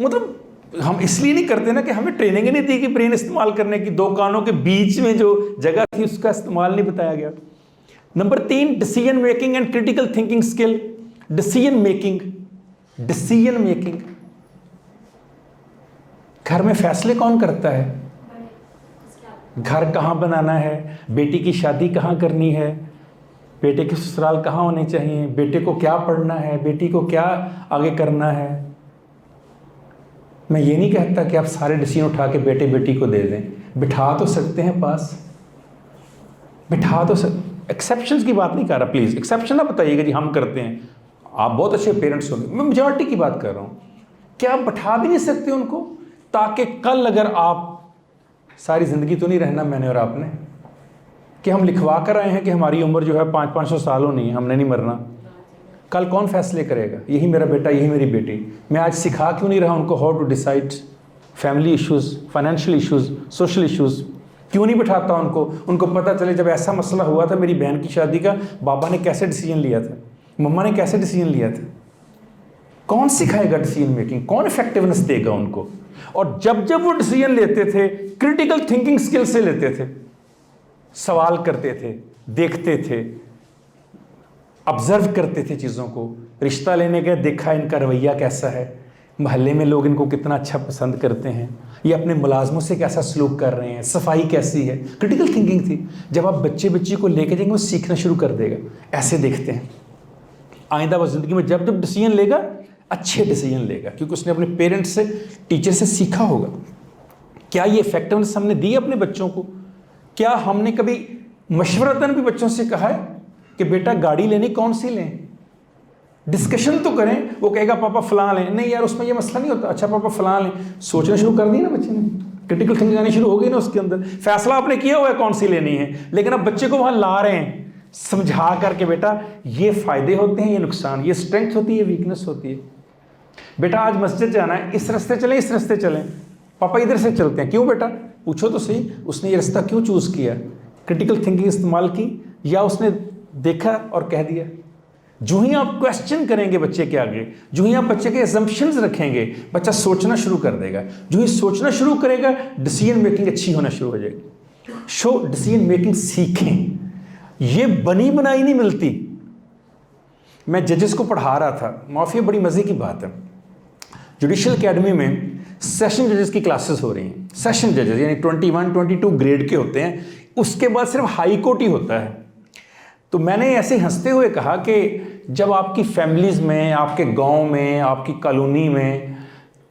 मतलब हम इसलिए नहीं करते ना कि हमें ट्रेनिंग नहीं दी कि ब्रेन इस्तेमाल करने की। 2 कानों के बीच में जो जगह थी उसका इस्तेमाल नहीं बताया गया। Number 3, decision making and critical thinking skill. Decision making घर में फैसले कौन करता है? घर कहाँ बनाना है, बेटी की शादी कहाँ करनी है, बेटे के ससुराल कहाँ होने चाहिए, बेटे को क्या पढ़ना है, बेटी को क्या आगे करना है। मैं ये नहीं कहता कि आप सारे डिसीजन उठा के बेटे बेटी को दे दें, बिठा तो सकते हैं पास, बिठा तो एक्सेप्शंस की बात नहीं कर रहा, प्लीज़ एक्सेप्शन ना बताइएगा जी हम करते हैं। आप बहुत अच्छे पेरेंट्स होंगे, मैं मेजॉरिटी की बात कर रहा हूँ। क्या आप बिठा भी नहीं सकते उनको, ताकि कल अगर आप, सारी ज़िंदगी तो नहीं रहना मैंने और आपने, कि हम लिखवा कर आए हैं कि हमारी उम्र जो है 500-500 साल होनी है, हमने नहीं मरना। कल कौन फैसले करेगा? यही मेरा बेटा, यही मेरी बेटी। मैं आज सिखा क्यों नहीं रहा उनको how to decide family issues, financial issues, social issues? क्यों नहीं बिठाता उनको पता चले जब ऐसा मसला हुआ था मेरी बहन की शादी का, बाबा ने कैसे डिसीजन लिया था, मम्मा ने कैसे डिसीजन लिया था। कौन सिखाएगा डिसीजन मेकिंग? कौन इफेक्टिवनेस देगा उनको? और जब जब वो डिसीजन लेते थे क्रिटिकल थिंकिंग स्किल से लेते थे, सवाल करते थे, देखते थे, ऑब्जर्व करते थे चीज़ों को। रिश्ता लेने गए, देखा इनका रवैया कैसा है, महल्ले में लोग इनको कितना अच्छा पसंद करते हैं, ये अपने मुलाजमों से कैसा सलूक कर रहे हैं, सफाई कैसी है। क्रिटिकल थिंकिंग थी। जब आप बच्ची को लेके जाएंगे वो सीखना शुरू कर देगा। ऐसे देखते हैं आइंदा वो ज़िंदगी में जब जब डिसीजन लेगा अच्छे डिसीजन लेगा, क्योंकि उसने अपने पेरेंट्स से, टीचर से सीखा होगा। क्या ये इफेक्टिवनेस हमने दी अपने बच्चों को? क्या हमने कभी मशवरतन भी बच्चों से कहा है कि बेटा गाड़ी लेनी कौन सी लें? डिस्कशन तो करें। वो कहेगा पापा फलां लें, नहीं यार उसमें ये मसला नहीं होता, अच्छा पापा फलां लें। सोचना शुरू कर दिया ना बच्चे ने, क्रिटिकल थिंकिंग आनी शुरू हो गई ना उसके अंदर। फैसला आपने किया हुआ है कौन सी लेनी है, लेकिन अब बच्चे को वहाँ ला रहे हैं समझा करके, बेटा ये फ़ायदे होते हैं, ये नुकसान, ये स्ट्रेंथ होती है, ये वीकनेस होती है। बेटा आज मस्जिद जाना है, इस रास्ते चलें, इस रास्ते चलें, पापा इधर से चलते हैं। क्यों बेटा? पूछो तो सही, उसने ये रास्ता क्यों चूज़ किया? क्रिटिकल थिंकिंग इस्तेमाल की या उसने देखा और कह दिया? जो ही आप क्वेश्चन करेंगे बच्चे के आगे, जो ही आप बच्चे के असम्पशंस रखेंगे, बच्चा सोचना शुरू कर देगा। जो ही सोचना शुरू करेगा डिसीजन मेकिंग अच्छी होना शुरू हो जाएगी। डिसीजन मेकिंग सीखें, ये बनी बनाई नहीं मिलती। मैं जजेस को पढ़ा रहा था, माफ़ी बड़ी मज़े की बात है, जुडिशल एकेडमी में सेशन जजेस की क्लासेस हो रही हैं। सेशन जजेस यानी 21-22 ग्रेड के होते हैं, उसके बाद सिर्फ हाई कोर्ट ही होता है। तो मैंने ऐसे हंसते हुए कहा कि जब आपकी फैमिलीज़ में, आपके गांव में, आपकी कॉलोनी में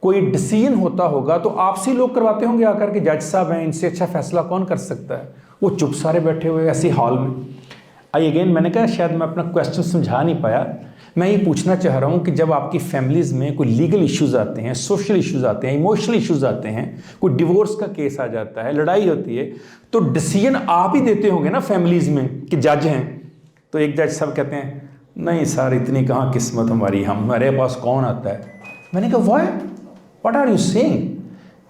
कोई डिसीजन होता होगा तो आपसे लोग करवाते होंगे आकर के, जज साहब हैं, इनसे अच्छा फैसला कौन कर सकता है। वो चुप सारे बैठे हुए ऐसे हॉल में। अगेन मैंने कहा शायद मैं अपना क्वेश्चन समझा नहीं पाया। मैं ये पूछना चाह रहा हूँ कि जब आपकी फैमिलीज़ में कोई लीगल इश्यूज़ आते हैं, सोशल इश्यूज़ आते हैं, इमोशनल इश्यूज़ आते हैं, कोई डिवोर्स का केस आ जाता है, लड़ाई होती है, तो डिसीजन आप ही देते होंगे ना फैमिलीज़ में कि जज हैं। तो एक जज साहब कहते हैं नहीं सर इतनी कहाँ किस्मत हमारी, हमारे पास कौन आता है। मैंने कहा व्हाट आर यू सेइंग?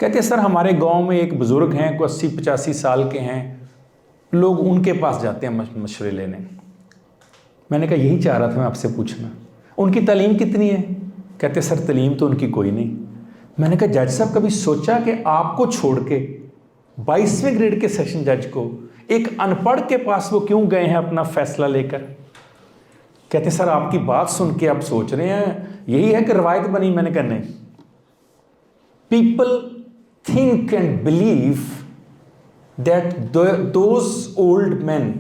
कहते सर हमारे गाँव में एक बुज़ुर्ग हैं, कोई 80-85 साल के हैं, लोग उनके पास जाते हैं मशवरे लेने। मैंने कहा यही चाह रहा था मैं आपसे पूछना, उनकी तालीम कितनी है? कहते सर तालीम तो उनकी कोई नहीं। मैंने कहा जज साहब कभी सोचा कि आपको छोड़ के 22वें ग्रेड के सेशन जज को एक अनपढ़ के पास वो क्यों गए हैं अपना फैसला लेकर? कहते सर आपकी बात सुन के आप सोच रहे हैं यही है कि रवायत बनी। मैंने कहा नहीं, people think and believe that those old man,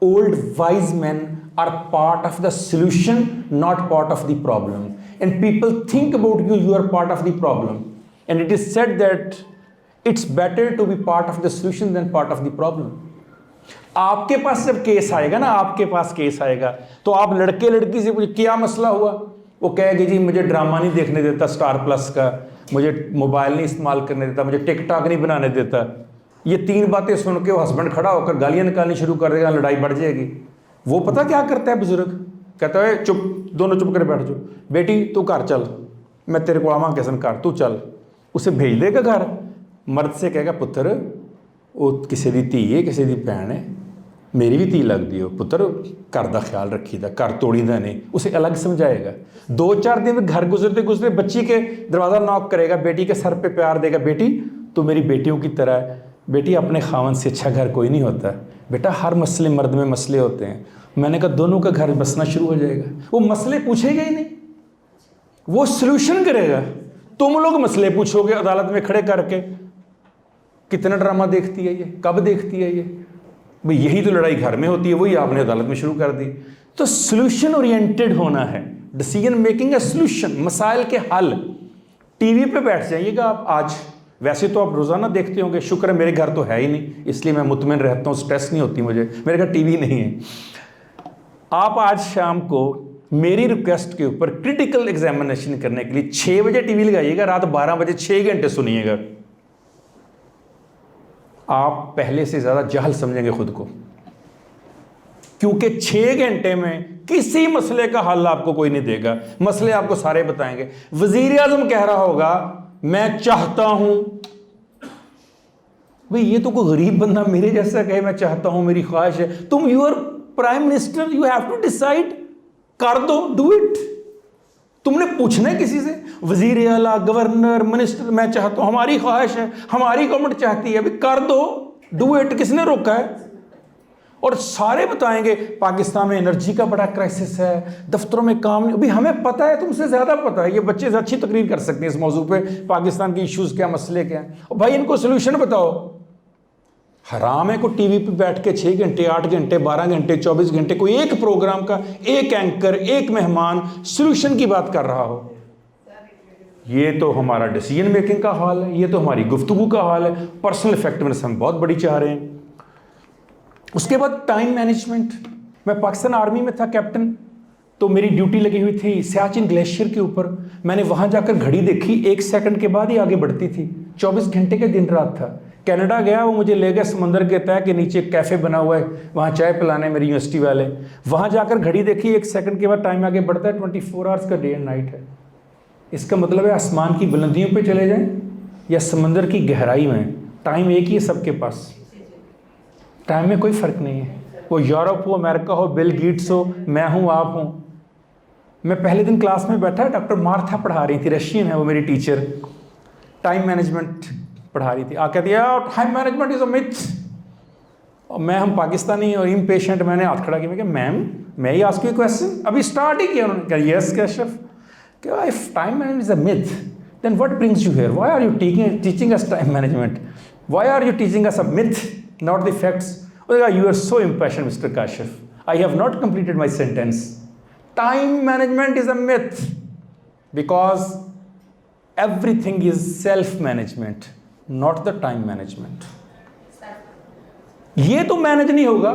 old wise men are part of the solution, not part of the problem. And people think about you, you are part of the problem. And it is said that it's better to be part of the solution than part of the problem. आपके पास जब case आएगा ना, आपके पास case आएगा तो आप लड़के लड़की से पूछे क्या मसला हुआ, वो कहेगी जी मुझे ड्रामा नहीं देखने देता स्टार प्लस का, मुझे मोबाइल नहीं इस्तेमाल करने देता, मुझे टिकटॉक नहीं बनाने देता। ये 3 बातें सुन के वो हस्बैंड खड़ा होकर गालियाँ निकालनी शुरू कर देगा, लड़ाई बढ़ जाएगी। वो पता क्या करता है बुजुर्ग, कहता है चुप, दोनों चुप कर बैठ जाओ, बेटी तू घर चल, मैं तेरे को आवा कैसन कर, तू चल। उसे भेज देगा घर, मर्द से कहेगा पुत्र वो किसी दी धी है, किसी दी भैन है, मेरी भी धी लगती हो पुत्र, घर का ख्याल रखीदा, घर तोड़ीदा नहीं, उसे अलग समझाएगा। 2-4 दिन में घर गुजरते गुजरते बच्ची के दरवाज़ा नॉक करेगा, बेटी के सर पे प्यार देगा, बेटी तू मेरी बेटियों की तरह है, बेटी अपने खावन से अच्छा घर कोई नहीं होता, बेटा हर मसले मर्द में मसले होते हैं। मैंने कहा दोनों का घर बसना शुरू हो जाएगा। वो मसले पूछेगा ही नहीं, वो सल्यूशन करेगा। तुम लोग मसले पूछोगे अदालत में खड़े करके, कितना ड्रामा देखती है ये, कब देखती है ये, भाई यही तो लड़ाई घर में होती है, वही आपने अदालत में शुरू कर दी। तो सल्यूशन ओरिएंटेड होना है, डिसीजन मेकिंग है सल्यूशन, मसाइल के हल। टीवी पे बैठ जाइएगा आप आज, वैसे तो आप रोज़ाना देखते होंगे, शुक्र है मेरे घर तो है ही नहीं, इसलिए मैं मुतमिन रहता हूँ, स्ट्रेस नहीं होती मुझे, मेरे घर टीवी नहीं है। आप आज शाम को मेरी रिक्वेस्ट के ऊपर क्रिटिकल एग्जामिनेशन करने के लिए 6 बजे टीवी लगाइएगा, रात 12 बजे 6 घंटे सुनिएगा। आप पहले से ज़्यादा जाहल समझेंगे खुद को, क्योंकि 6 घंटे में किसी मसले का हल आपको कोई नहीं देगा, मसले आपको सारे बताएंगे। वज़ीर आज़म कह रहा होगा मैं चाहता हूं, भाई ये तो कोई गरीब बंदा मेरे जैसा कहे मैं चाहता हूं, मेरी ख्वाहिश है। तुम your prime minister, you have to decide, कर दो, डू इट। तुमने पूछना है किसी से, वजीर आला, गवर्नर, मिनिस्टर, मैं चाहता हूं, हमारी ख्वाहिश है, हमारी गवर्नमेंट चाहती है, भाई कर दो, डू इट। किसने रोका है? और सारे बताएंगे पाकिस्तान में एनर्जी का बड़ा क्राइसिस है, दफ्तरों में काम नहीं। अभी हमें पता है, तुमसे ज़्यादा पता है, ये बच्चे से अच्छी तकरीर कर सकते हैं इस मौजू पे, पाकिस्तान के इश्यूज़ क्या, मसले क्या हैं। और भाई इनको सोल्यूशन बताओ। हराम है को टीवी पे बैठ के 6 घंटे, 8 घंटे, 12 घंटे, 24 घंटे कोई एक प्रोग्राम का एक एंकर, एक मेहमान सोल्यूशन की बात कर रहा हो। ये तो हमारा डिसीजन मेकिंग का हाल है, ये तो हमारी गुफ्तगू का हाल है। पर्सनल इफेक्टिवनेस हम बहुत बड़ी चाह रहे हैं। उसके बाद टाइम मैनेजमेंट। मैं पाकिस्तान आर्मी में था कैप्टन, तो मेरी ड्यूटी लगी हुई थी सियाचिन ग्लेशियर के ऊपर। मैंने वहाँ जाकर घड़ी देखी, 1 सेकंड के बाद ही आगे बढ़ती थी। 24 घंटे के दिन रात था। कनाडा गया, वो मुझे ले गए समंदर के तय के नीचे, कैफ़े बना हुआ है, वहाँ चाय पिलाने मेरी यूनिवर्सिटी वाले। वहाँ जाकर घड़ी देखी, 1 सेकंड के बाद टाइम आगे बढ़ता है। 24 आवर्स का डे एंड नाइट है। इसका मतलब है आसमान की बुलंदियों पे चले जाएं या समंदर की गहराई में, टाइम एक ही है सबके पास। टाइम में कोई फ़र्क नहीं है, वो यूरोप हो, अमेरिका हो, बिल गेट्स हो, मैं हूँ, आप हूँ। मैं पहले दिन क्लास में बैठा, डॉक्टर मार्था पढ़ा रही थी, रशियन है वो मेरी टीचर, टाइम मैनेजमेंट पढ़ा रही थी। आ कहती है time management is a myth. और हम पाकिस्तानी और इम्पेशेंट, मैंने हाथ खड़ा किया, मैं कहा मैम मैं ही आस्क यू क्वेश्चन, अभी स्टार्ट ही किया। उन्होंने कहा यस कैशफ, क्या if time management is a myth then what brings you here, why are you teaching us time management, why are you teaching us a myth, not the facts. You are so impassioned, Mr. Kashif. I have not completed my sentence. Time management is a myth because everything is self-management, not the time management. ये तो manage नहीं होगा।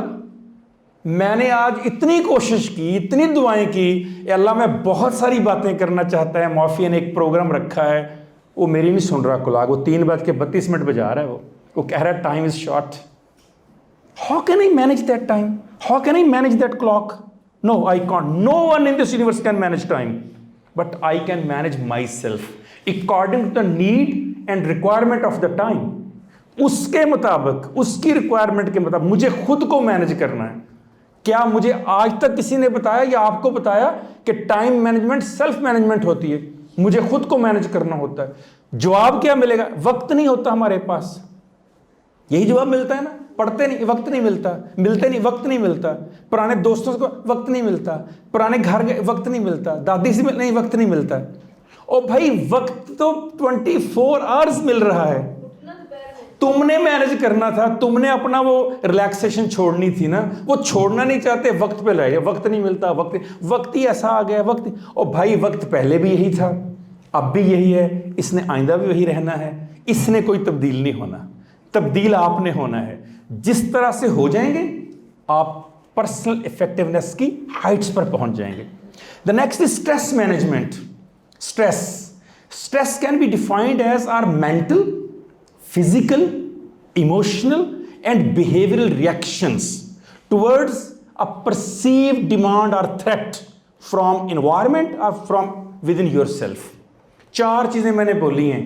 मैंने आज इतनी कोशिश की, इतनी दुआएं की, अल्लाह मैं बहुत सारी बातें करना चाहता है। मौफी ने एक प्रोग्राम रखा है, वो मेरी नहीं सुन रहा कुलाग, वो 3:32 बजा रहा है, वो कह रहा है time is short. How can I manage that time? How can I manage that clock? No, I can't. No one in this universe can manage time. But I can manage myself according to the need and requirement of the time. उसके मुताबिक, उसकी requirement के मुताबिक मुझे खुद को manage करना है। क्या मुझे आज तक किसी ने बताया या आपको बताया कि टाइम मैनेजमेंट सेल्फ मैनेजमेंट होती है? मुझे खुद को मैनेज करना होता है। जवाब क्या मिलेगा? वक्त नहीं होता हमारे पास, यही जवाब मिलता है ना। पढ़ते नहीं, वक्त नहीं मिलता, मिलते नहीं, वक्त नहीं मिलता, पुराने दोस्तों को वक्त नहीं मिलता, पुराने घर गए वक्त नहीं मिलता, दादी से नहीं वक्त नहीं मिलता। ओ भाई वक्त तो 24 आवर्स मिल रहा है, तुमने मैनेज करना था, तुमने अपना वो रिलैक्सेशन छोड़नी थी ना, वो छोड़ना नहीं चाहते, वक्त पे रह, वक्त नहीं मिलता, वक्त ही ऐसा आ गया, वक्त। ओ भाई वक्त पहले भी यही था, अब भी यही है, इसने आइंदा भी वही रहना है, इसने कोई तब्दील नहीं होना, तब्दील आपने होना है। जिस तरह से हो जाएंगे आप पर्सनल इफेक्टिवनेस की हाइट्स पर पहुंच जाएंगे। The next is stress management. Stress can be defined as are mental, physical, emotional and behavioral reactions towards a perceived demand or threat from environment or from within yourself। 4 चीजें मैंने बोली हैं,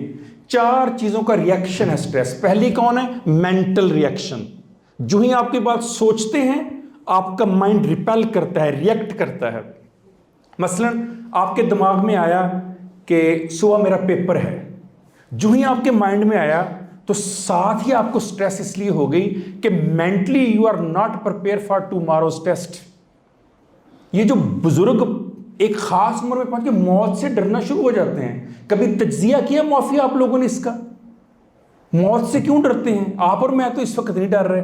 4 चीजों का रिएक्शन है स्ट्रेस। पहली कौन है? Mental reaction. जो ही आपकी बात सोचते हैं आपका माइंड रिपेल करता है, रिएक्ट करता है। मसलन आपके दिमाग में आया कि सुबह मेरा पेपर है, जो ही आपके माइंड में आया तो साथ ही आपको स्ट्रेस इसलिए हो गई कि mentally you are not prepare for tomorrow's test. ये जो बुजुर्ग एक खास उम्र में पहुंच के मौत से डरना शुरू हो जाते हैं, कभी तज्जिया किया माफिया आप लोगों ने इसका? मौत से क्यों डरते हैं? आप और मैं तो इस वक्त नहीं डर रहे,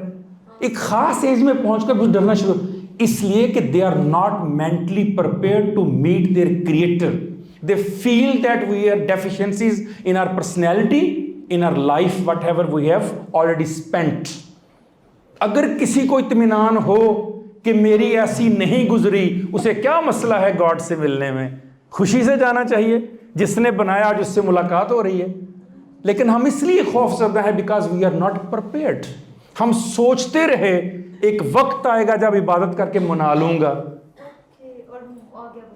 एक खास एज में पहुंचकर कुछ डरना शुरू, इसलिए कि they are not mentally prepare to meet their creator. They feel that we are deficiencies in our personality, in our life, whatever we have already spent। अगर किसी को इत्मीनान हो कि मेरी ऐसी नहीं गुजरी, उसे क्या मसला है गॉड से मिलने में? खुशी से जाना चाहिए, जिसने बनाया आज उससे मुलाकात हो रही है। लेकिन हम इसलिए खौफजदा है because we are not prepared. हम सोचते रहे एक वक्त आएगा जब इबादत करके मना लूंगा,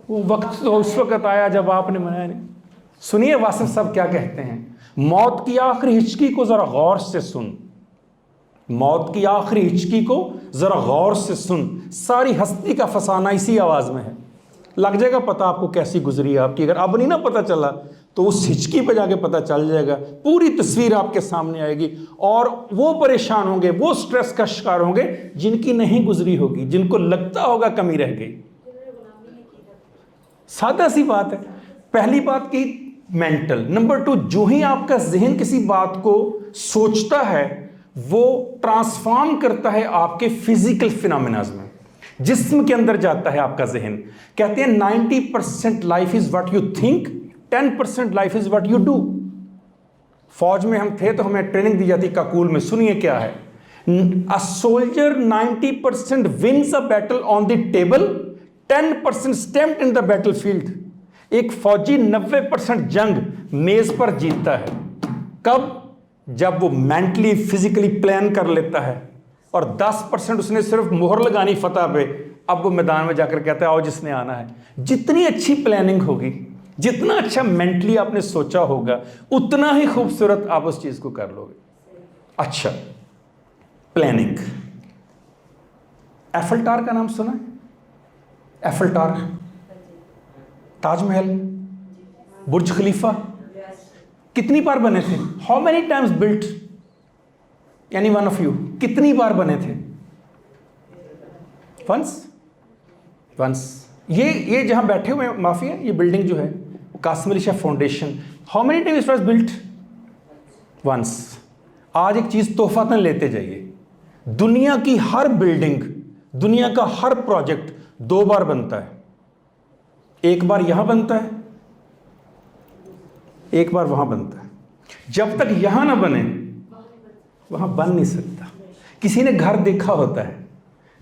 वो वक्त तो उस वक्त आया जब आपने मनाया नहीं। सुनिए वासिफ साहब क्या कहते हैं, मौत की आखिरी हिचकी को जरा गौर से सुन, मौत की आखिरी हिचकी को जरा गौर से सुन, सारी हस्ती का फसाना इसी आवाज में है। लग जाएगा पता आपको कैसी गुजरी है आपकी। अगर अब नहीं ना पता चला तो उस हिचकी पे जाके पता चल जाएगा, पूरी तस्वीर आपके सामने आएगी और वो परेशान होंगे, वो स्ट्रेस का शिकार होंगे जिनकी नहीं गुजरी होगी, जिनको लगता होगा कमी रह गई। सादा सी बात है। पहली बात की मेंटल। नंबर 2, जो ही आपका जहन किसी बात को सोचता है वो ट्रांसफॉर्म करता है आपके फिजिकल फिनोमेनाज में, जिस्म के अंदर जाता है आपका जहन। कहते हैं 90% life is what you think, 10% life is what you do. फौज में हम थे तो हमें ट्रेनिंग दी जाती काकूल में, सुनिए क्या है। A soldier 90% wins a battle on the table, 10% stamped in the battle field. एक फौजी 90% जंग मेज पर जीतता है। कब? जब वो मेंटली फिजिकली प्लान कर लेता है और 10% उसने सिर्फ मोहर लगानी फतह पे, अब वो मैदान में जाकर कहता है आओ जिसने आना है। जितनी अच्छी प्लानिंग होगी, जितना अच्छा मेंटली आपने सोचा होगा, उतना ही खूबसूरत आप उस चीज को कर लोगे। अच्छा, प्लानिंग। एफिल टावर का नाम सुना है? एफिल टावर, ताजमहल, बुर्ज खलीफा कितनी बार बने थे? How many times built? यानी वन ऑफ यू, कितनी बार बने थे? वंस। ये जहां बैठे हुए माफिया, ये बिल्डिंग जो है वो Qasim Ali Shah foundation, how many times it was built? Once. आज एक चीज तोहफातन लेते जाइए, दुनिया की हर बिल्डिंग, दुनिया का हर प्रोजेक्ट 2 बार बनता है। एक बार यहां बनता है, एक बार वहां बनता है। जब तक यहां ना बने वहां बन नहीं सकता। किसी ने घर देखा होता है,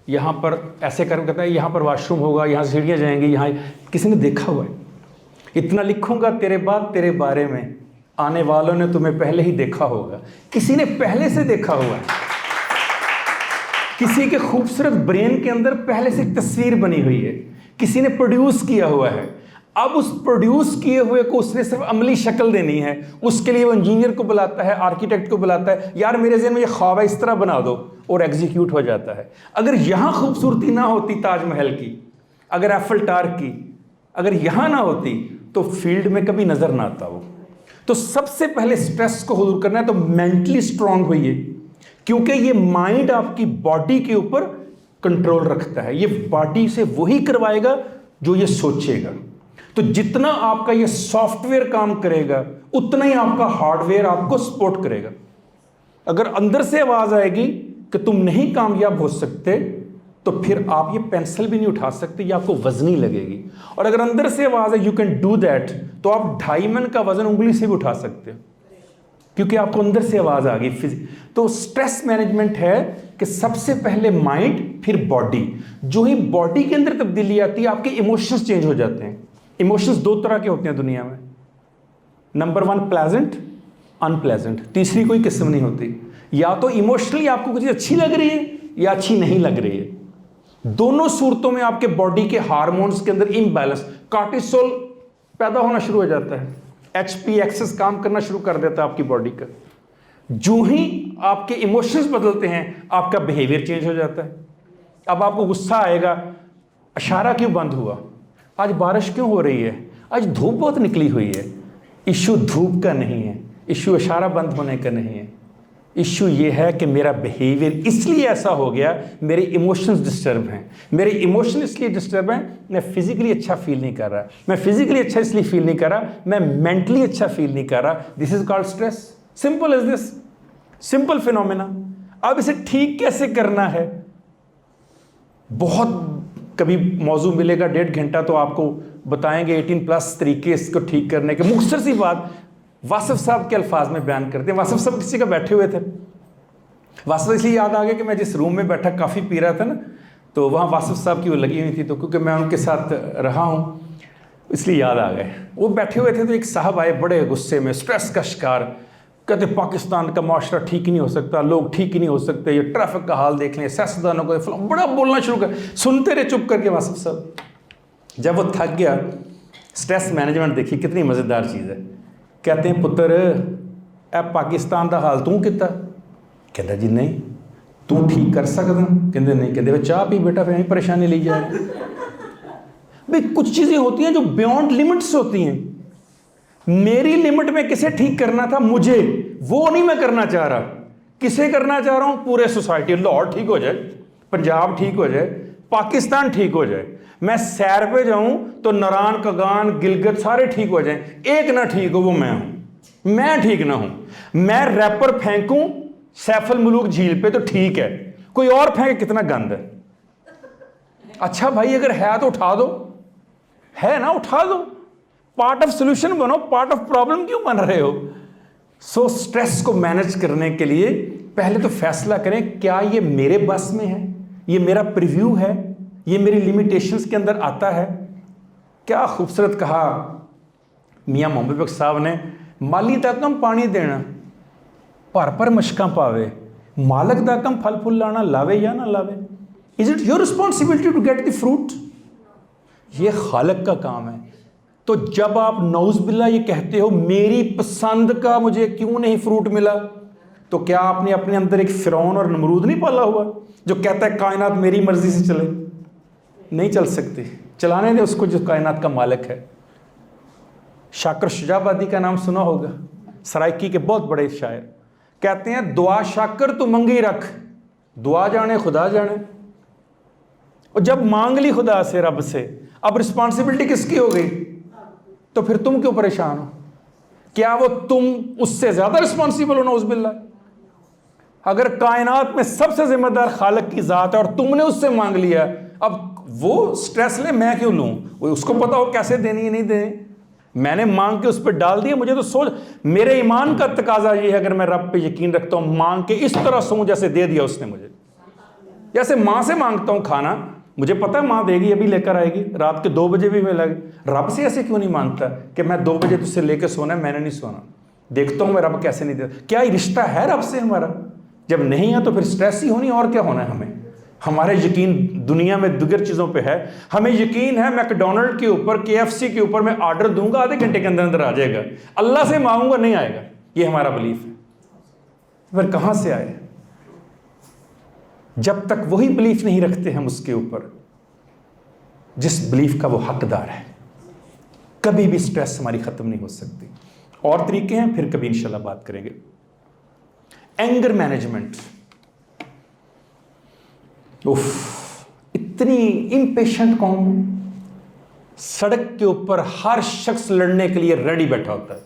यहां पर ऐसे कर कहता है यहां पर वॉशरूम होगा, यहां सीढ़ियां जाएंगी, यहां किसी ने देखा हुआ है। इतना लिखूंगा तेरे बाद तेरे बारे में, आने वालों ने तुम्हें पहले ही देखा होगा। किसी ने पहले से देखा हुआ है, किसी के खूबसूरत ब्रेन के अंदर पहले से एक तस्वीर बनी हुई है, किसी ने प्रोड्यूस किया हुआ है। अब उस प्रोड्यूस किए हुए को उसने सिर्फ अमली शक्ल देनी है। उसके लिए वो इंजीनियर को बुलाता है, आर्किटेक्ट को बुलाता है, यार मेरे ज़हन में ये ख्वाब है, इस तरह बना दो, और एग्जीक्यूट हो जाता है। अगर यहाँ खूबसूरती ना होती ताजमहल की, अगर एफिल टावर की, अगर यहाँ ना होती तो फील्ड में कभी नज़र ना आता वो। तो सबसे पहले स्ट्रेस को दूर करना है तो मेंटली स्ट्रांग होइए। क्योंकि ये माइंड आपकी बॉडी के ऊपर कंट्रोल रखता है। ये बॉडी से वही करवाएगा जो ये सोचेगा। तो जितना आपका ये सॉफ्टवेयर काम करेगा उतना ही आपका हार्डवेयर आपको सपोर्ट करेगा। अगर अंदर से आवाज आएगी कि तुम नहीं कामयाब हो सकते, तो फिर आप ये पेंसिल भी नहीं उठा सकते, ये आपको वजनी लगेगी। और अगर अंदर से आवाज है यू कैन डू दैट, तो आप 2.5 मन का वजन उंगली से भी उठा सकते हो, क्योंकि आपको अंदर से आवाज आ गई। तो स्ट्रेस मैनेजमेंट है कि सबसे पहले माइंड, फिर बॉडी। जो ही बॉडी के अंदर तब्दीली आती है, आपके इमोशंस चेंज हो जाते हैं। इमोशंस 2 तरह के होते हैं दुनिया में, नंबर 1 प्लेजेंट, अनप्लेजेंट, तीसरी कोई किस्म नहीं होती। या तो इमोशनली आपको कुछ अच्छी लग रही है या अच्छी नहीं लग रही है। दोनों सूरतों में आपके बॉडी के हार्मोन्स के अंदर इम्बैलेंस, कार्टिसोल पैदा होना शुरू हो जाता है, HP एक्सेस काम करना शुरू कर देता है आपकी बॉडी का। जो ही आपके इमोशंस बदलते हैं, आपका बिहेवियर चेंज हो जाता है। अब आपको गुस्सा आएगा, इशारा क्यों बंद हुआ, आज बारिश क्यों हो रही है, आज धूप बहुत निकली हुई है। इशू धूप का नहीं है, इशू इशारा बंद होने का नहीं है। इशू ये है कि मेरा बिहेवियर इसलिए ऐसा हो गया, मेरे इमोशंस डिस्टर्ब हैं। मेरे इमोशन इसलिए डिस्टर्ब हैं, मैं फिजिकली अच्छा फील नहीं कर रहा। मैं फिजिकली अच्छा इसलिए फील नहीं कर रहा, मैं मेंटली अच्छा फील नहीं कर रहा। This is called stress. Simple is this, simple phenomena. अब इसे ठीक कैसे करना है, बहुत कभी मौजू मिलेगा 1.5 घंटा तो आपको बताएंगे 18+ तरीके इसको ठीक करने के। मुख्तसर सी बात वासिफ साहब के अल्फाज में बयान करते हैं। वासिफ साहब किसी का बैठे हुए थे, वासिफ इसलिए याद आ गया कि मैं जिस रूम में बैठा काफ़ी पी रहा था ना, तो वहाँ वासिफ साहब की वो लगी हुई थी, तो क्योंकि मैं उनके साथ रहा हूँ इसलिए याद आ गए। वो बैठे हुए थे तो एक साहब आए बड़े गुस्से में, स्ट्रेस का शिकार, कहते पाकिस्तान का माशरा ठीक ही नहीं हो सकता, लोग ठीक ही नहीं हो सकते, ये ट्रैफिक का हाल देख लें, सियासतदानों को, बड़ा बोलना शुरू कर। सुनते रहे चुप करके वासिफ साहब। जब वो थक गया, स्ट्रेस मैनेजमेंट देखिए कितनी मज़ेदार चीज़ है। कहते हैं पुत्र ए पाकिस्तान का हाल तू किता? कहता जी नहीं, तू ठीक कर सकता? कहते नहीं। कहते चाह पी बेटा, फिर यहीं परेशानी ली जाए। भाई कुछ चीज़ें होती हैं जो बियॉन्ड लिमिट्स होती हैं। मेरी लिमिट में किसे ठीक करना था, मुझे, वो नहीं मैं करना चाह रहा। किसे करना चाह रहा हूं? पूरे सोसाइटी। लाहौर ठीक हो जाए, पंजाब ठीक हो जाए, पाकिस्तान ठीक हो जाए। मैं सैर पे जाऊं तो नारायण, कगान, गिलगित सारे ठीक हो जाएं, एक ना ठीक हो वो मैं हूं। मैं ठीक ना हूं, मैं रैपर फेंकूं सैफुल मुलूक झील पे तो ठीक है, कोई और फेंके कितना गंद है। अच्छा भाई अगर है तो उठा दो, है ना, उठा दो, पार्ट ऑफ सोल्यूशन बनो, पार्ट ऑफ प्रॉब्लम क्यों बन रहे हो? सो स्ट्रेस को मैनेज करने के लिए पहले तो फैसला करें क्या ये मेरे बस में है, ये मेरा प्रीव्यू है, ये मेरी लिमिटेशंस के अंदर आता है। क्या खूबसूरत कहा मियाँ मोहम्मद बख्श साहब ने, माली दा कम पानी देना पर मशकां पावे, मालक दा कम फल फुल लाना लावे या ना लावे। Is it your responsibility to get the fruit? ये खालिक का काम है। तो जब आप नौज बिल्ला ये कहते हो मेरी पसंद का मुझे क्यों नहीं फ्रूट मिला, तो क्या आपने अपने अंदर एक फिरौन और नमरूद नहीं पाला हुआ जो कहता है कायनात मेरी मर्जी से चले? नहीं चल सकती, चलाने दे उसको जो कायनात का मालिक है। शाकर शुजाबादी का नाम सुना होगा, सराइकी के बहुत बड़े शायर। कहते हैं दुआ शाकर तू मंगी रख, दुआ जाने खुदा जाने। और जब मांग ली खुदा से, रब से, अब रिस्पॉन्सिबिलिटी किसकी हो गई? तो फिर तुम क्यों परेशान हो? क्या वो तुम उससे ज्यादा रिस्पॉन्सिबल हो? नौज बिल्ला। अगर कायनात में सबसे जिम्मेदार खालिक की जात है और तुमने उससे मांग लिया, अब वो स्ट्रेस ले, मैं क्यों लूं? वो उसको पता हो कैसे देनी है नहीं देनी। मैंने मांग के उस पर डाल दिया, मुझे तो सोच, मेरे ईमान का तकाजा ये है, अगर मैं रब पे यकीन रखता हूं, मांग के इस तरह सोऊं जैसे दे दिया उसने मुझे। जैसे माँ से मांगता हूं खाना, मुझे पता है माँ देगी, अभी लेकर आएगी, रात के 2 बजे भी मिलेगी। रब से ऐसे क्यों नहीं मांगता कि मैं 2 बजे तुझसे लेकर सोना है, मैंने नहीं सोना, देखता हूं मैं रब कैसे नहीं देता। क्या रिश्ता है रब से हमारा? जब नहीं है तो फिर स्ट्रेस ही होनी, और क्या होना है हमें? हमारे यकीन दुनिया में दिगर चीज़ों पे है। हमें यकीन है मैकडोनल्ड के ऊपर, KFC के ऊपर मैं ऑर्डर दूंगा, आधे घंटे के अंदर अंदर आ जाएगा। अल्लाह से मांगूंगा नहीं आएगा, ये हमारा बिलीफ है। फिर कहाँ से आए? जब तक वही बिलीफ नहीं रखते हम उसके ऊपर जिस बिलीफ का वो हकदार है, कभी भी स्ट्रेस हमारी ख़त्म नहीं हो सकती। और तरीके हैं, फिर कभी इंशाल्लाह बात करेंगे। एंगर मैनेजमेंट, उफ, इतनी इम्पेशेंट कौम। सड़क के ऊपर हर शख्स लड़ने के लिए रेडी बैठा होता है।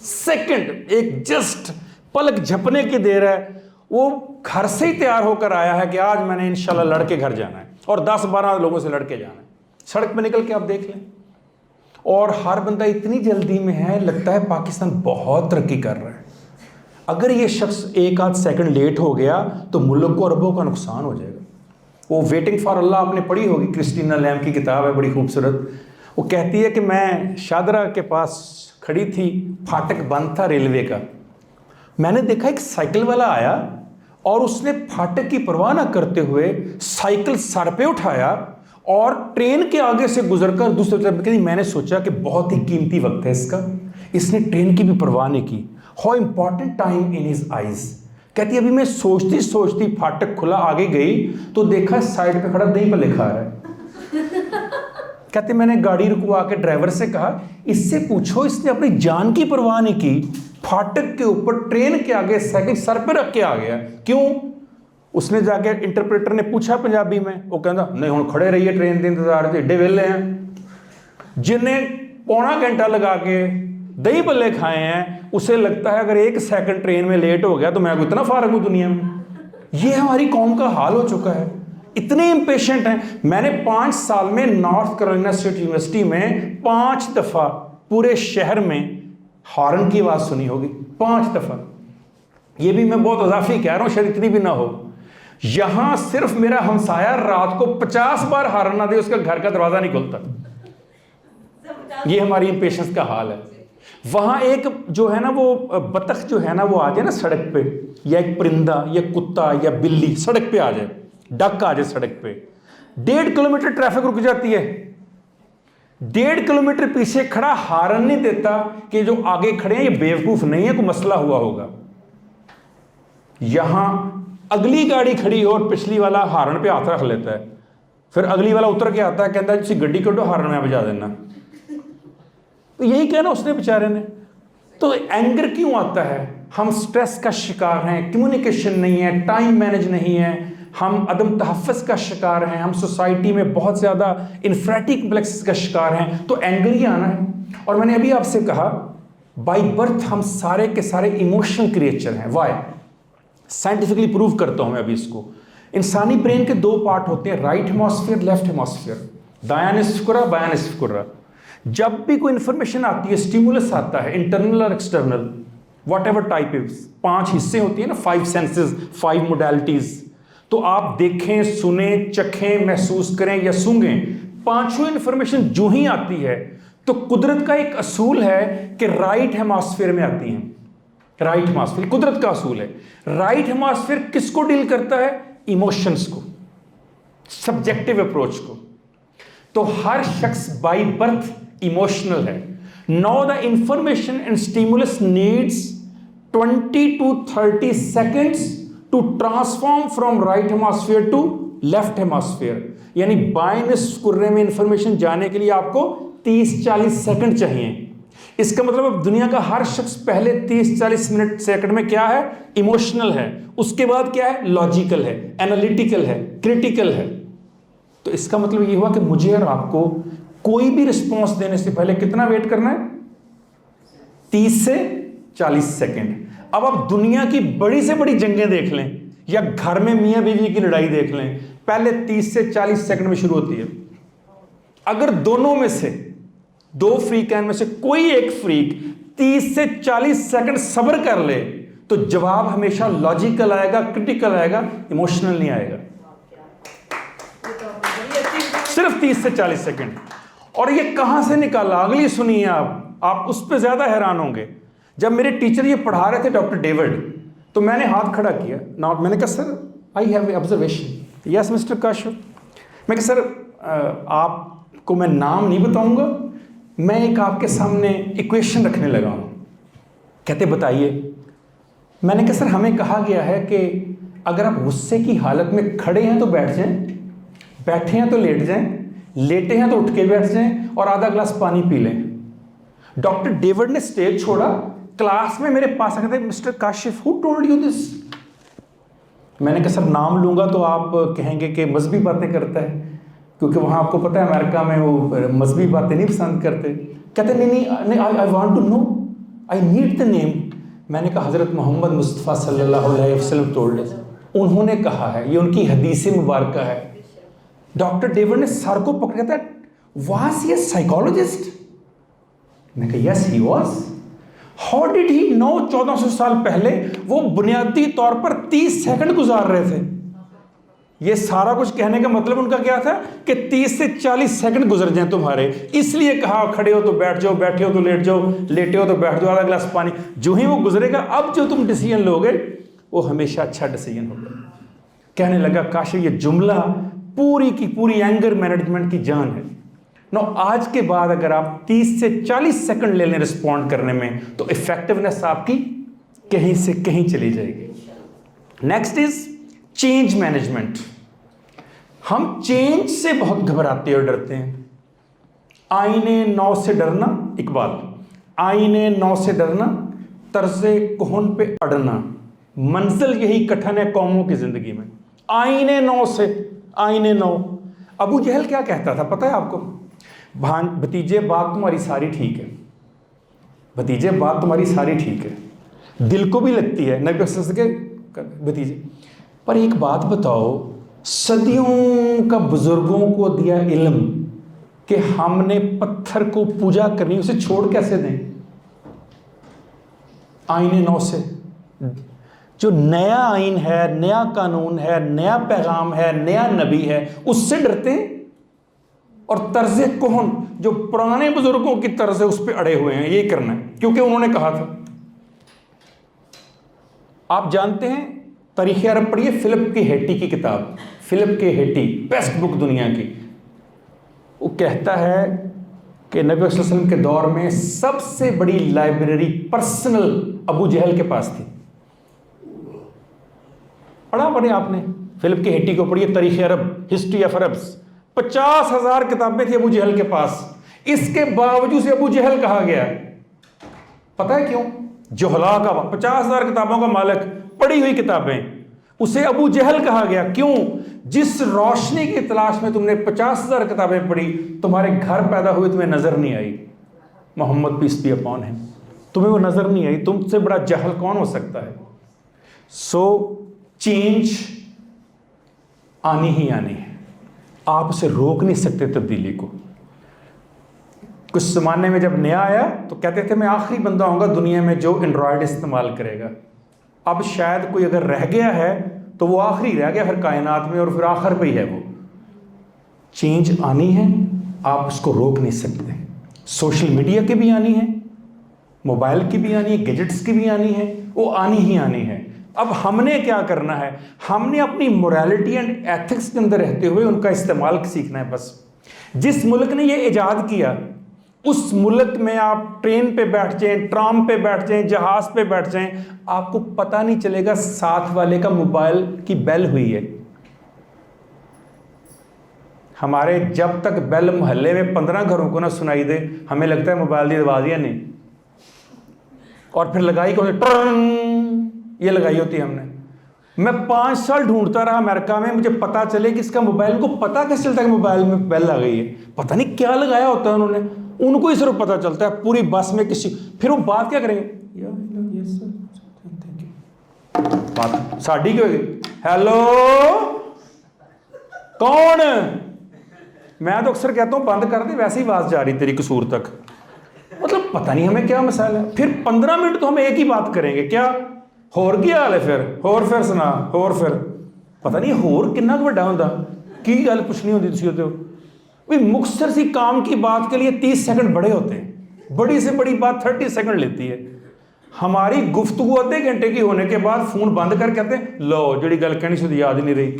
सेकंड, एक जस्ट पलक झपने की देर है, वो घर से ही तैयार होकर आया है कि आज मैंने इंशाल्लाह लड़के घर जाना है और 10-12 लोगों से लड़के जाना है। सड़क पे निकल के आप देख लें, और हर बंदा इतनी जल्दी में है, लगता है पाकिस्तान बहुत तरक्की कर रहा है। अगर ये शख्स एक आध सेकंड लेट हो गया तो मुल्क को अरबों का नुकसान हो जाएगा। वो वेटिंग फॉर अल्लाह आपने पढ़ी होगी, क्रिस्टीना लैम की किताब है, बड़ी खूबसूरत। वो कहती है कि मैं शादरा के पास खड़ी थी, फाटक बंद था रेलवे का। मैंने देखा एक साइकिल वाला आया और उसने फाटक की परवाह ना करते हुए साइकिल सर पे उठाया और ट्रेन के आगे से गुजरकर दूसरी तरफ गई। मैंने सोचा कि बहुत ही कीमती वक्त है इसका, इसने ट्रेन की भी परवाह नहीं की। How important time in his eyes. कहती अभी मैं सोचती सोचती फाटक खुला, आगे गई तो देखा साइड पे खड़ा दही भल्ले खा रहा है। कहते मैंने गाड़ी रुकवा के ड्राइवर से कहा, इससे पूछो इसने अपनी जान की परवाह नहीं की, फाटक के ऊपर ट्रेन के आगे साइकिल सर पे रख के आ गया, क्यों? उसने जाके इंटरप्रेटर ने पूछा पंजाबी में, वो कहता नहीं हुण खड़े रहिए ट्रेन के इंतजार से, एडे वेले हैं। जिन्हें पौना घंटा लगा के दही भल्ले खाए हैं, उसे लगता है अगर 1 सेकंड ट्रेन में लेट हो गया तो मैं इतना फारग हूं दुनिया में। ये हमारी कौम का हाल हो चुका है, इतने इम्पेशेंट हैं। मैंने 5 साल में नॉर्थ कैरोलिना स्टेट यूनिवर्सिटी में 5 दफ़ा पूरे शहर में हॉर्न की आवाज़ सुनी होगी, 5 दफ़ा। ये भी मैं बहुत अजाफी कह रहा हूँ, शायद इतनी भी ना हो। यहां सिर्फ मेरा हमसाया रात को 50 बार हॉर्न ना दे, उसका घर का दरवाज़ा नहीं खुलता। ये हमारी इम्पेशेंस का हाल है। वहां एक जो है ना, वो बतख जो है ना, वो आ जाए ना सड़क पे, या एक परिंदा या कुत्ता या बिल्ली सड़क पे आ जाए, डक आ जाए सड़क पे, 1.5 किलोमीटर ट्रैफिक रुक जाती है। 1.5 किलोमीटर पीछे खड़ा हॉर्न नहीं देता कि जो आगे खड़े हैं ये बेवकूफ नहीं है, कोई मसला हुआ होगा। यहां अगली गाड़ी खड़ी हो और पिछली वाला हॉर्न पे हाथ रख लेता है, फिर अगली वाला उतर के आता है, कहता है जी गड्डी कड्डो, हॉर्न में बजा देना। तो यही कहना उसने बेचारे ने। तो एंगर क्यों आता है? हम स्ट्रेस का शिकार हैं, कम्युनिकेशन नहीं है, टाइम मैनेज नहीं है, हम अदम तहफ़्फ़ुज़ का शिकार हैं, हम सोसाइटी में बहुत ज़्यादा इन्फ्रेटिक कम्प्लेक्स का शिकार हैं। तो एंगर ही आना है। और मैंने अभी आपसे कहा बाय बर्थ हम सारे के सारे इमोशनल क्रिएचर हैं। वाई? साइंटिफिकली प्रूव करता हूं मैं अभी इसको। इंसानी ब्रेन के 2 पार्ट होते हैं, राइट हेमोस्फीयर, लेफ्ट हेमोस्फीयर, दायां निसफ कुर्रा, बायां निसफ कुर्रा। जब भी कोई इंफॉर्मेशन आती है, स्टिमुलस आता है, इंटरनल और external, what ever type is, 5 हिस्से होती है ना, 5 सेंसेस, 5 मोडालिटीज। तो आप देखें, सुने, चखें, महसूस करें या सूंघें, 5 इंफॉर्मेशन जो ही आती है तो कुदरत का एक असूल है कि राइट हेमोस्फीयर में आती हैं। राइट हेमोस्फीयर कुदरत का असूल है। राइट हेमोस्फीयर किसको डील करता है? इमोशंस को, सब्जेक्टिव अप्रोच को। तो हर शख्स बाय बर्थ इमोशनल है। Now the information and stimulus needs 20 to 30 seconds to transform from right hemisphere to left hemisphere. यानी बाएं निसफ कुर्रे में इंफॉर्मेशन जाने के लिए आपको 30-40 सेकंड चाहिए। इसका मतलब अब दुनिया का हर शख्स पहले 30-40 मिनट सेकंड में क्या है? इमोशनल है। उसके बाद क्या है? लॉजिकल है, एनालिटिकल है, क्रिटिकल है। तो इसका मतलब ये हुआ कि मुझे और आपको कोई भी रिस्पॉन्स देने से पहले कितना वेट करना है? 30 से 40 सेकंड। अब आप दुनिया की बड़ी से बड़ी जंगें देख लें या घर में मियां बीवी की लड़ाई देख लें, पहले 30 से 40 सेकंड में शुरू होती है। अगर दोनों में से 2 फ्रीक में से कोई एक फ्रीक 30 से 40 सेकंड सब्र कर ले तो जवाब हमेशा लॉजिकल आएगा, क्रिटिकल आएगा, इमोशनल नहीं आएगा। सिर्फ 30 से 40 सेकंड। और ये कहां से निकाला? अगली सुनिए आप उस पर ज्यादा हैरान होंगे। जब मेरे टीचर ये पढ़ा रहे थे डॉक्टर डेविड, तो मैंने हाथ खड़ा किया ना, मैंने कहा sir I have a observation. Yes mister Kashif. मैं कहा सर आपको मैं नाम नहीं बताऊंगा, मैं एक आपके सामने इक्वेशन रखने लगा हूं। कहते बताइए। मैंने कहा सर हमें कहा गया है कि अगर आप गुस्से की हालत में खड़े हैं तो बैठ जाएं, बैठे हैं तो लेट जाएं, लेटे हैं तो उठ के बैठ जाएं और आधा ग्लास पानी पी लें। डॉक्टर डेविड ने स्टेज छोड़ा, क्लास में मेरे पास आकर mister Kashif who told you this? मैंने कहा सर नाम लूँगा तो आप कहेंगे कि मजहबी बातें करता है, क्योंकि वहाँ आपको पता है अमेरिका में वो मजहबी बातें नहीं पसंद करते। कहते नहीं I want to know, I need the name. मैंने कहा हज़रत मोहम्मद मुस्तफ़ा सल्लल्लाहु अलैहि वसल्लम टोल्ड अस, उन्होंने कहा है, ये उनकी हदीस मुबारक है। डॉक्टर डेविड ने सर को पकड़ा था, वाज ही अ साइकोलॉजिस्ट? मैं कहा yes he was. How did he know 1400 साल पहले वो बुनियादी तौर पर 30 सेकंड गुजार रहे थे। ये सारा कुछ कहने का मतलब उनका क्या था कि 30 से 40 सेकंड गुजर जाएं तुम्हारे, इसलिए कहा खड़े हो तो बैठ जाओ, बैठे हो तो लेट जाओ, लेटे हो तो बैठ जाओ, आधा गिलास पानी। जो ही वो गुजरेगा, अब जो तुम डिसीजन लोगे वो हमेशा अच्छा डिसीजन होगा। कहने लगा काश ये जुमला पूरी की पूरी एंगर मैनेजमेंट की जान है। नो आज के बाद अगर आप 30 से 40 सेकंड ले लें रिस्पॉन्ड करने में, तो इफेक्टिवनेस आपकी कहीं से कहीं चली जाएगी। Next is change management. हम चेंज से बहुत घबराते और डरते हैं। आईने नौ से डरना, इकबाल, आईने नौ से डरना, तर्ज़े कोहन पे अड़ना, मंजिल यही कठिन है कौमों की जिंदगी में। आईने नौ से, आईने नौ। अबू जहल क्या कहता था पता है आपको? भतीजे बात तुम्हारी सारी ठीक है, भतीजे बात तुम्हारी सारी ठीक है, दिल को भी लगती है नबी के भतीजे, पर एक बात बताओ, सदियों का बुजुर्गों को दिया इल्म कि हमने पत्थर को पूजा करनी, उसे छोड़ कैसे दें? आईने नौ से, जो नया आइन है, नया कानून है, नया पैगाम है, नया नबी है, उससे डरते हैं। और तर्ज़े कोहन, जो पुराने बुजुर्गों की तर्ज है, उस पर अड़े हुए हैं, यही करना है क्योंकि उन्होंने कहा था। आप जानते हैं, तारीख़ अरब पढ़िए, फिलिप के हेटी की किताब, फिलिप के हेटी, बेस्ट बुक दुनिया की। वो कहता है कि नबी सल्लल्लाहु अलैहि वसल्लम के दौर में सबसे बड़ी लाइब्रेरी पर्सनल अबू जहल के पास थी। पढ़े आपने फिलिप के हेटी को, पढ़िए तारीख़ अरब, हिस्ट्री ऑफ अरब्स। 50,000 किताबें थी अबू जहल के पास, इसके बावजूद से अबू जहल कहा गया। पता है क्यों? जोहला का 50,000 किताबों का मालिक, पढ़ी हुई किताबें, उसे अबू जहल कहा गया। क्यों? जिस रोशनी की तलाश में तुमने 50,000 किताबें पढ़ी, तुम्हारे घर पैदा हुए, तुम्हें नजर नहीं आई Muhammad peace be upon him, तुम्हें वो नजर नहीं आई। तुमसे बड़ा जहल कौन हो सकता है? सो चेंज आनी ही आनी है, आप उसे रोक नहीं सकते तब्दीली को। कुछ ज़माने में जब नया आया तो कहते थे मैं आखिरी बंदा होऊंगा दुनिया में जो एंड्रॉयड इस्तेमाल करेगा। अब शायद कोई अगर रह गया है तो वो आखिरी रह गया फिर कायनात में, और फिर आखिर पे ही है वो। चेंज आनी है, आप उसको रोक नहीं सकते। सोशल मीडिया की भी आनी है, मोबाइल की भी आनी है, गैजेट्स की भी आनी है, वो आनी ही आनी है। अब हमने क्या करना है? हमने अपनी मोरालिटी एंड एथिक्स के अंदर रहते हुए उनका इस्तेमाल सीखना है बस। जिस मुल्क ने ये इजाद किया, उस मुल्क में आप ट्रेन पे बैठ जाएं, ट्राम पे बैठ जाएं, जहाज पे बैठ जाएं, आपको पता नहीं चलेगा साथ वाले का मोबाइल की बेल हुई है। हमारे जब तक बेल मोहल्ले में 15 घरों को ना सुनाई दे, हमें लगता है मोबाइल की आवाज या नहीं, और फिर लगाई कौन ये लगाई होती है हमने। मैं 5 साल ढूंढता रहा अमेरिका में, मुझे पता चले कि इसका मोबाइल को पता कैसे चलता है कि मोबाइल में बेल आ गई है। पता नहीं क्या लगाया होता है उन्होंने, उनको ही सिर्फ पता चलता है। पूरी बस में किसी, फिर वो बात क्या करेंगे? बात साड़ी क्यों? हेलो कौन? मैं तो अक्सर कहता हूं बंद कर दे, वैसे ही आवाज जा रही तेरी कसूर तक। मतलब पता नहीं हमें क्या मसाला है। फिर 15 मिनट तो हम एक ही बात करेंगे, क्या होर की हाल है, फिर सुना, होर फिर पता नहीं होर कितना बड़ा होंदा, की गल पुछनी होती तुसीं ओहदे भी। मुख्तसर सी काम की बात के लिए 30 सेकंड बड़े होते हैं, बड़ी से बड़ी बात 30 सेकंड लेती है। हमारी गुफ्तगू आधे घंटे की होने के बाद फोन बंद कर कहते हैं लो जी गल कहनी सी याद ही नहीं रही,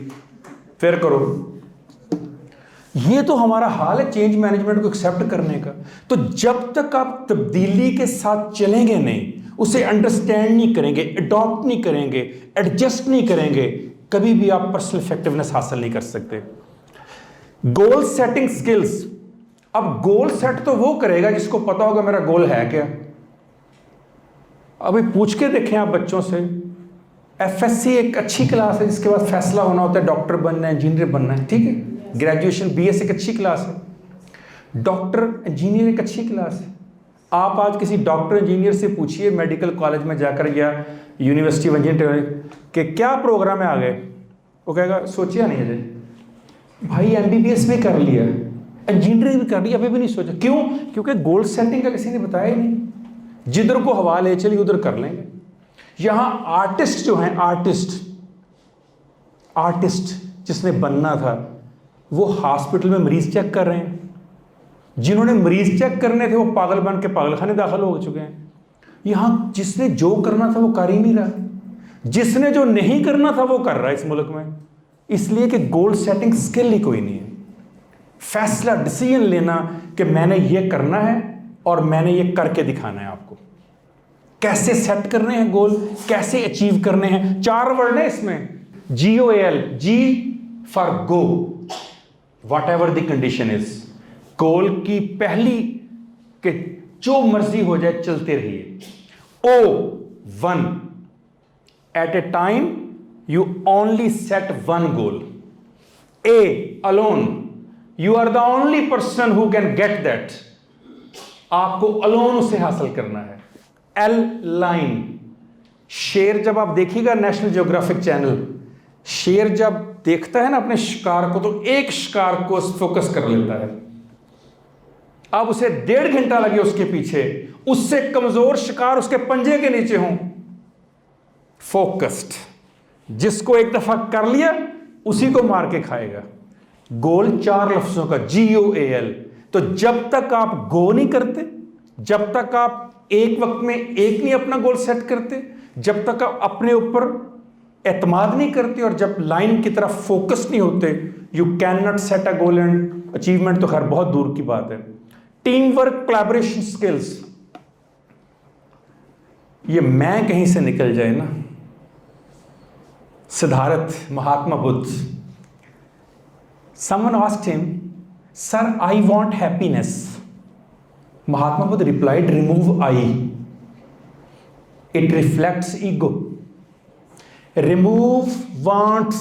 फिर करो। ये तो हमारा हाल है चेंज मैनेजमेंट को एक्सेप्ट करने का। तो जब तक आप तब्दीली के साथ चलेंगे नहीं, उसे अंडरस्टैंड नहीं करेंगे, अडॉप्ट नहीं करेंगे, एडजस्ट नहीं करेंगे, कभी भी आप पर्सनल इफेक्टिवनेस हासिल नहीं कर सकते। Goal setting skills. अब गोल सेट तो वो करेगा जिसको पता होगा मेरा गोल है क्या। अभी पूछ के देखें आप बच्चों से, एफएससी एक अच्छी क्लास है जिसके बाद फैसला होना होता है डॉक्टर बनना है, इंजीनियर बनना है, ठीक है। ग्रेजुएशन बीएस एक अच्छी क्लास है, डॉक्टर इंजीनियर एक अच्छी क्लास है। आप आज किसी डॉक्टर इंजीनियर से पूछिए मेडिकल कॉलेज में जाकर या यूनिवर्सिटी ऑफ इंजीनियरिंग के क्या प्रोग्राम में आ गए, वो कहेगा सोचिया नहीं अजय भाई, एमबीबीएस भी कर लिया, इंजीनियरिंग भी कर लिया, अभी भी नहीं सोचा। क्यों? क्योंकि गोल सेटिंग का किसी ने बताया ही नहीं, जिधर को हवा ले चली उधर कर लेंगे। यहां आर्टिस्ट जो हैं, आर्टिस्ट जिसने बनना था वो हॉस्पिटल में मरीज चेक कर रहे हैं, जिन्होंने मरीज चेक करने थे वो पागल बन के पागलखाने दाखिल हो चुके हैं। यहां जिसने जो करना था वो कर ही नहीं रहा, जिसने जो नहीं करना था वो कर रहा है इस मुल्क में, इसलिए कि गोल सेटिंग स्किल ही कोई नहीं है। फैसला, डिसीजन लेना कि मैंने ये करना है और मैंने ये करके दिखाना है आपको। कैसे सेट करने हैं गोल, कैसे अचीव करने हैं, 4 वर्ड है इसमें, GOAL, G for go, whatever the condition is. Goal की पहली कि जो मर्जी हो जाए चलते रहिए। O1 at a time you only set 1 goal. A alone, you are the only person who can get that, आपको अलोन उसे हासिल करना है। L लाइन, शेर जब आप देखिएगा नेशनल ज्योग्राफिक चैनल, शेर जब देखता है ना अपने शिकार को तो एक शिकार को फोकस कर लेता है। अब उसे 1.5 घंटा लगे उसके पीछे, उससे कमजोर शिकार उसके पंजे के नीचे हों, फोकस्ड, जिसको एक दफा कर लिया उसी को मार के खाएगा। गोल 4 लफ्जों का, GOAL। तो जब तक आप गो नहीं करते, जब तक आप एक वक्त में एक नहीं अपना गोल सेट करते, जब तक आप अपने ऊपर एतमाद नहीं करते और जब लाइन की तरफ फोकस नहीं होते, you can not set a goal and achievement तो खैर बहुत दूर की बात है। टीम वर्क, कोलैबोरेशन स्किल्स, ये मैं कहीं से निकल जाए ना। Siddharth, Mahatma Buddha, someone asked him, sir, I want happiness. Mahatma Buddha replied, remove I. It reflects ego. Remove wants.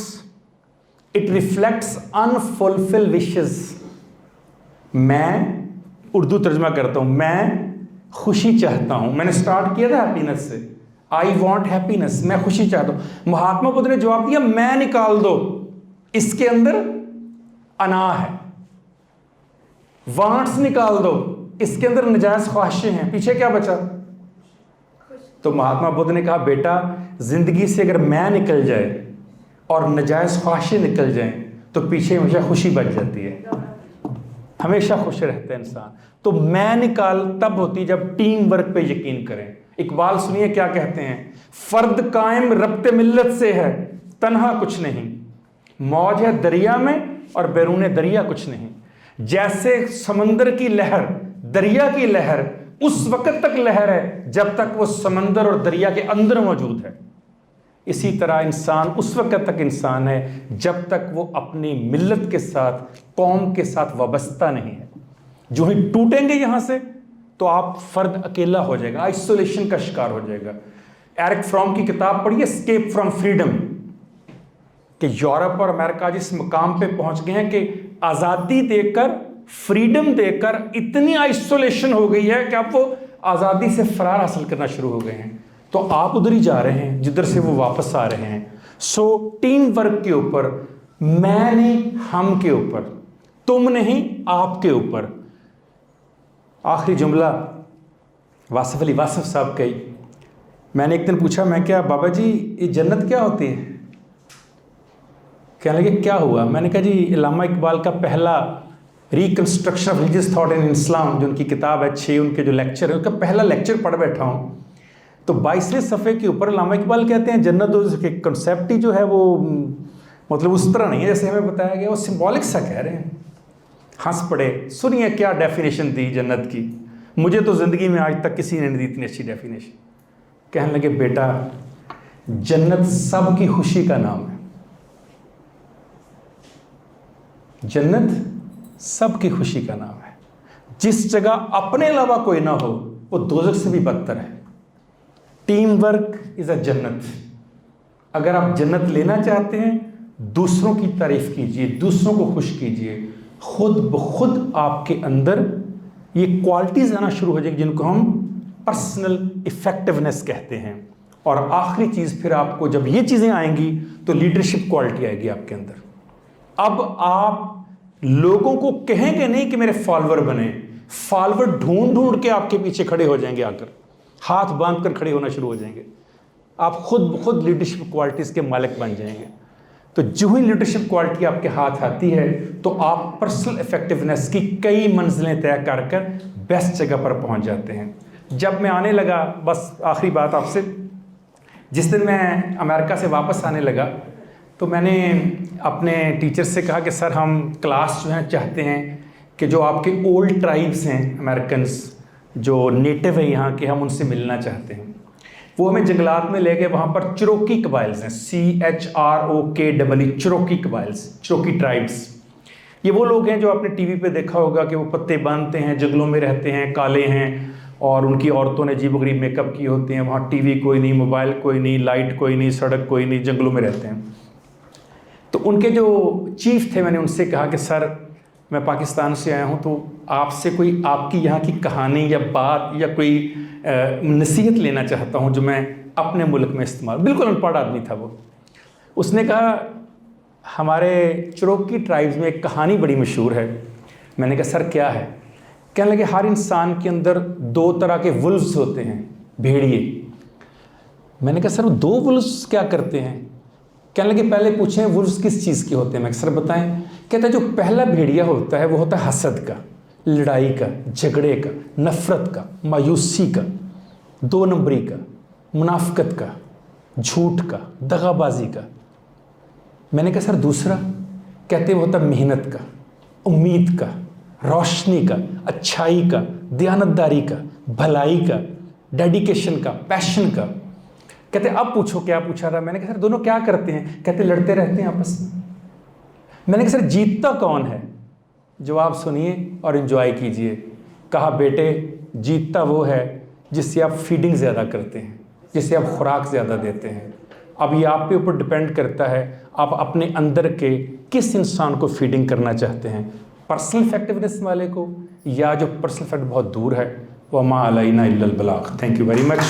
It reflects unfulfilled wishes. मैं उर्दू तर्जमा करता हूं, मैं खुशी चाहता हूं। मैंने स्टार्ट किया था हैप्पीनेस से, आई वॉन्ट हैप्पीनेस, मैं खुशी चाहता हूं। महात्मा बुद्ध ने जवाब दिया, मैं निकाल दो, इसके अंदर अना है। वांट्स निकाल दो, इसके अंदर नजायज ख्वाहिशें हैं, पीछे क्या बचा? तो महात्मा बुद्ध ने कहा, बेटा जिंदगी से अगर मैं निकल जाए और नजायज ख्वाहिशें निकल जाएं तो पीछे हमेशा खुशी बच जाती है, हमेशा खुश रहता है इंसान। तो मैं निकाल तब होती जब टीम वर्क पे यकीन करें। इकबाल सुनिए क्या कहते हैं, फर्द कायम रब्ते मिल्लत से है, तन्हा कुछ नहीं, मौज है दरिया में और बैरूने दरिया कुछ नहीं। जैसे समंदर की लहर, दरिया की लहर उस वक्त तक लहर है जब तक वो समंदर और दरिया के अंदर मौजूद है। इसी तरह इंसान उस वक्त तक इंसान है जब तक वो अपनी मिल्लत के साथ, कौम के साथ वाबस्ता नहीं है। जो ही टूटेंगे यहां से तो आप फर्द अकेला हो जाएगा, आइसोलेशन का शिकार हो जाएगा। एरिक फ्रॉम की किताब पढ़िए, एस्केप फ्रॉम फ्रीडम, कि यूरोप और अमेरिका जिस मुकाम पे पहुंच गए हैं कि आज़ादी देकर, फ्रीडम देकर इतनी आइसोलेशन हो गई है कि अब वो आज़ादी से फरार हासिल करना शुरू हो गए हैं। तो आप उधर ही जा रहे हैं जिधर से वो वापस आ रहे हैं। सो टीम वर्क के ऊपर, मैं नहीं हम के ऊपर, तुम नहीं आपके ऊपर। आखिरी जुमला वासिफ अली वासिफ साहब का ही। मैंने एक दिन पूछा, मैं क्या बाबा जी ये जन्नत क्या होती है? कहने लगे क्या हुआ? मैंने कहा जी इल्लामा इकबाल का पहला reconstruction of religious thought in Islam, जो उनकी किताब है, 6 उनके जो लेक्चर है, उनका पहला लेक्चर पढ़ बैठा हूँ। तो 22वें सफ़े के ऊपर इल्लामा इकबाल कहते हैं जन्नत के कंसेप्ट ही जो है वो मतलब उस तरह नहीं है जैसे हमें बताया गया, वो सिंबॉलिक सा कह रहे हैं। हंस पड़े, सुनिए क्या डेफिनेशन दी जन्नत की, मुझे तो ज़िंदगी में आज तक किसी ने नहीं दी इतनी अच्छी डेफिनेशन। कहने लगे बेटा जन्नत सब की खुशी का नाम है, जन्नत सब की खुशी का नाम है। जिस जगह अपने अलावा कोई ना हो वो दोज़ख से भी बदतर है। टीम वर्क इज़ अ जन्नत, अगर आप जन्नत लेना चाहते हैं, दूसरों की तारीफ कीजिए, दूसरों को खुश कीजिए, खुद ब खुद आपके अंदर ये क्वालिटीज़ आना शुरू हो जाएंगी जिनको हम पर्सनल इफेक्टिवनेस कहते हैं। और आखिरी चीज़, फिर आपको जब ये चीज़ें आएंगी तो लीडरशिप क्वालिटी आएगी आपके अंदर। अब आप लोगों को कहेंगे नहीं कि मेरे फॉलोअर बने, फॉलोअर ढूंढ ढूंढ के आपके पीछे खड़े हो जाएंगे, आकर हाथ बांध कर खड़े होना शुरू हो जाएंगे। आप खुद लीडरशिप क्वालिटीज़ के मालिक बन जाएंगे। तो जो ही लीडरशिप क्वालिटी आपके हाथ आती है तो आप पर्सनल इफेक्टिवनेस की कई मंजिलें तय कर कर बेस्ट जगह पर पहुंच जाते हैं। जब मैं आने लगा, बस आखिरी बात आपसे, जिस दिन मैं अमेरिका से वापस आने लगा तो मैंने अपने टीचर से कहा कि सर हम क्लास जो है चाहते हैं कि जो आपके ओल्ड ट्राइब्स हैं अमेरिकन्स, जो नेटिव है यहाँ के, हम उनसे मिलना चाहते हैं। वो हमें जंगलात में ले गए, वहाँ पर चिरोकी कबाइल्स हैं, CHROKEE, चिरोकी कबाइल्स, चिरोकी ट्राइब्स। ये वो लोग हैं जो आपने टीवी पे देखा होगा कि वो पत्ते बांधते हैं, जंगलों में रहते हैं, काले हैं, और उनकी औरतों ने अजीब-ओ-गरीब मेकअप किए होते हैं। वहाँ टीवी कोई नहीं, मोबाइल कोई नहीं, लाइट कोई नहीं, सड़क कोई नहीं, जंगलों में रहते हैं। तो उनके जो चीफ थे, मैंने उनसे कहा कि सर मैं पाकिस्तान से आया हूँ, तो आपसे कोई आपकी यहाँ की कहानी या बात या कोई नसीहत लेना चाहता हूँ जो मैं अपने मुल्क में इस्तेमाल। बिल्कुल अनपढ़ आदमी था वो। उसने कहा हमारे चिरोकी ट्राइब्स में एक कहानी बड़ी मशहूर है। मैंने कहा सर क्या है? कहने लगे हर इंसान के अंदर 2 तरह के वुल्व्स होते हैं, भेड़िए। मैंने कहा सर वो 2 वुल्व्स क्या करते हैं? कहने लगे पहले पूछें वुल्व्स किस चीज़ के होते हैं? मैं सर बताएं। कहता है जो पहला भेड़िया होता है वो होता है हसद का, लड़ाई का, झगड़े का, नफ़रत का, मायूसी का, 2 नंबरी का, मुनाफिकत का, झूठ का, दगाबाजी का। मैंने कहा सर दूसरा? कहते वो होता मेहनत का, उम्मीद का, रोशनी का, अच्छाई का, दयानतदारी का, भलाई का, डेडिकेशन का, पैशन का। कहते अब पूछो क्या पूछा रहा? मैंने कहा सर दोनों क्या करते हैं? कहते लड़ते रहते हैं आपस में। मैंने कहा सर जीतता कौन है? जवाब सुनिए और एंजॉय कीजिए। कहा बेटे जीतता वो है जिससे आप फीडिंग ज़्यादा करते हैं, जिससे आप खुराक ज़्यादा देते हैं। अब ये आप पे ऊपर डिपेंड करता है आप अपने अंदर के किस इंसान को फीडिंग करना चाहते हैं, पर्सनल इफेक्टिवनेस वाले को या जो पर्सनल इफेक्ट बहुत दूर है। वमा अलैना इल्लल बलाग। Thank you very much.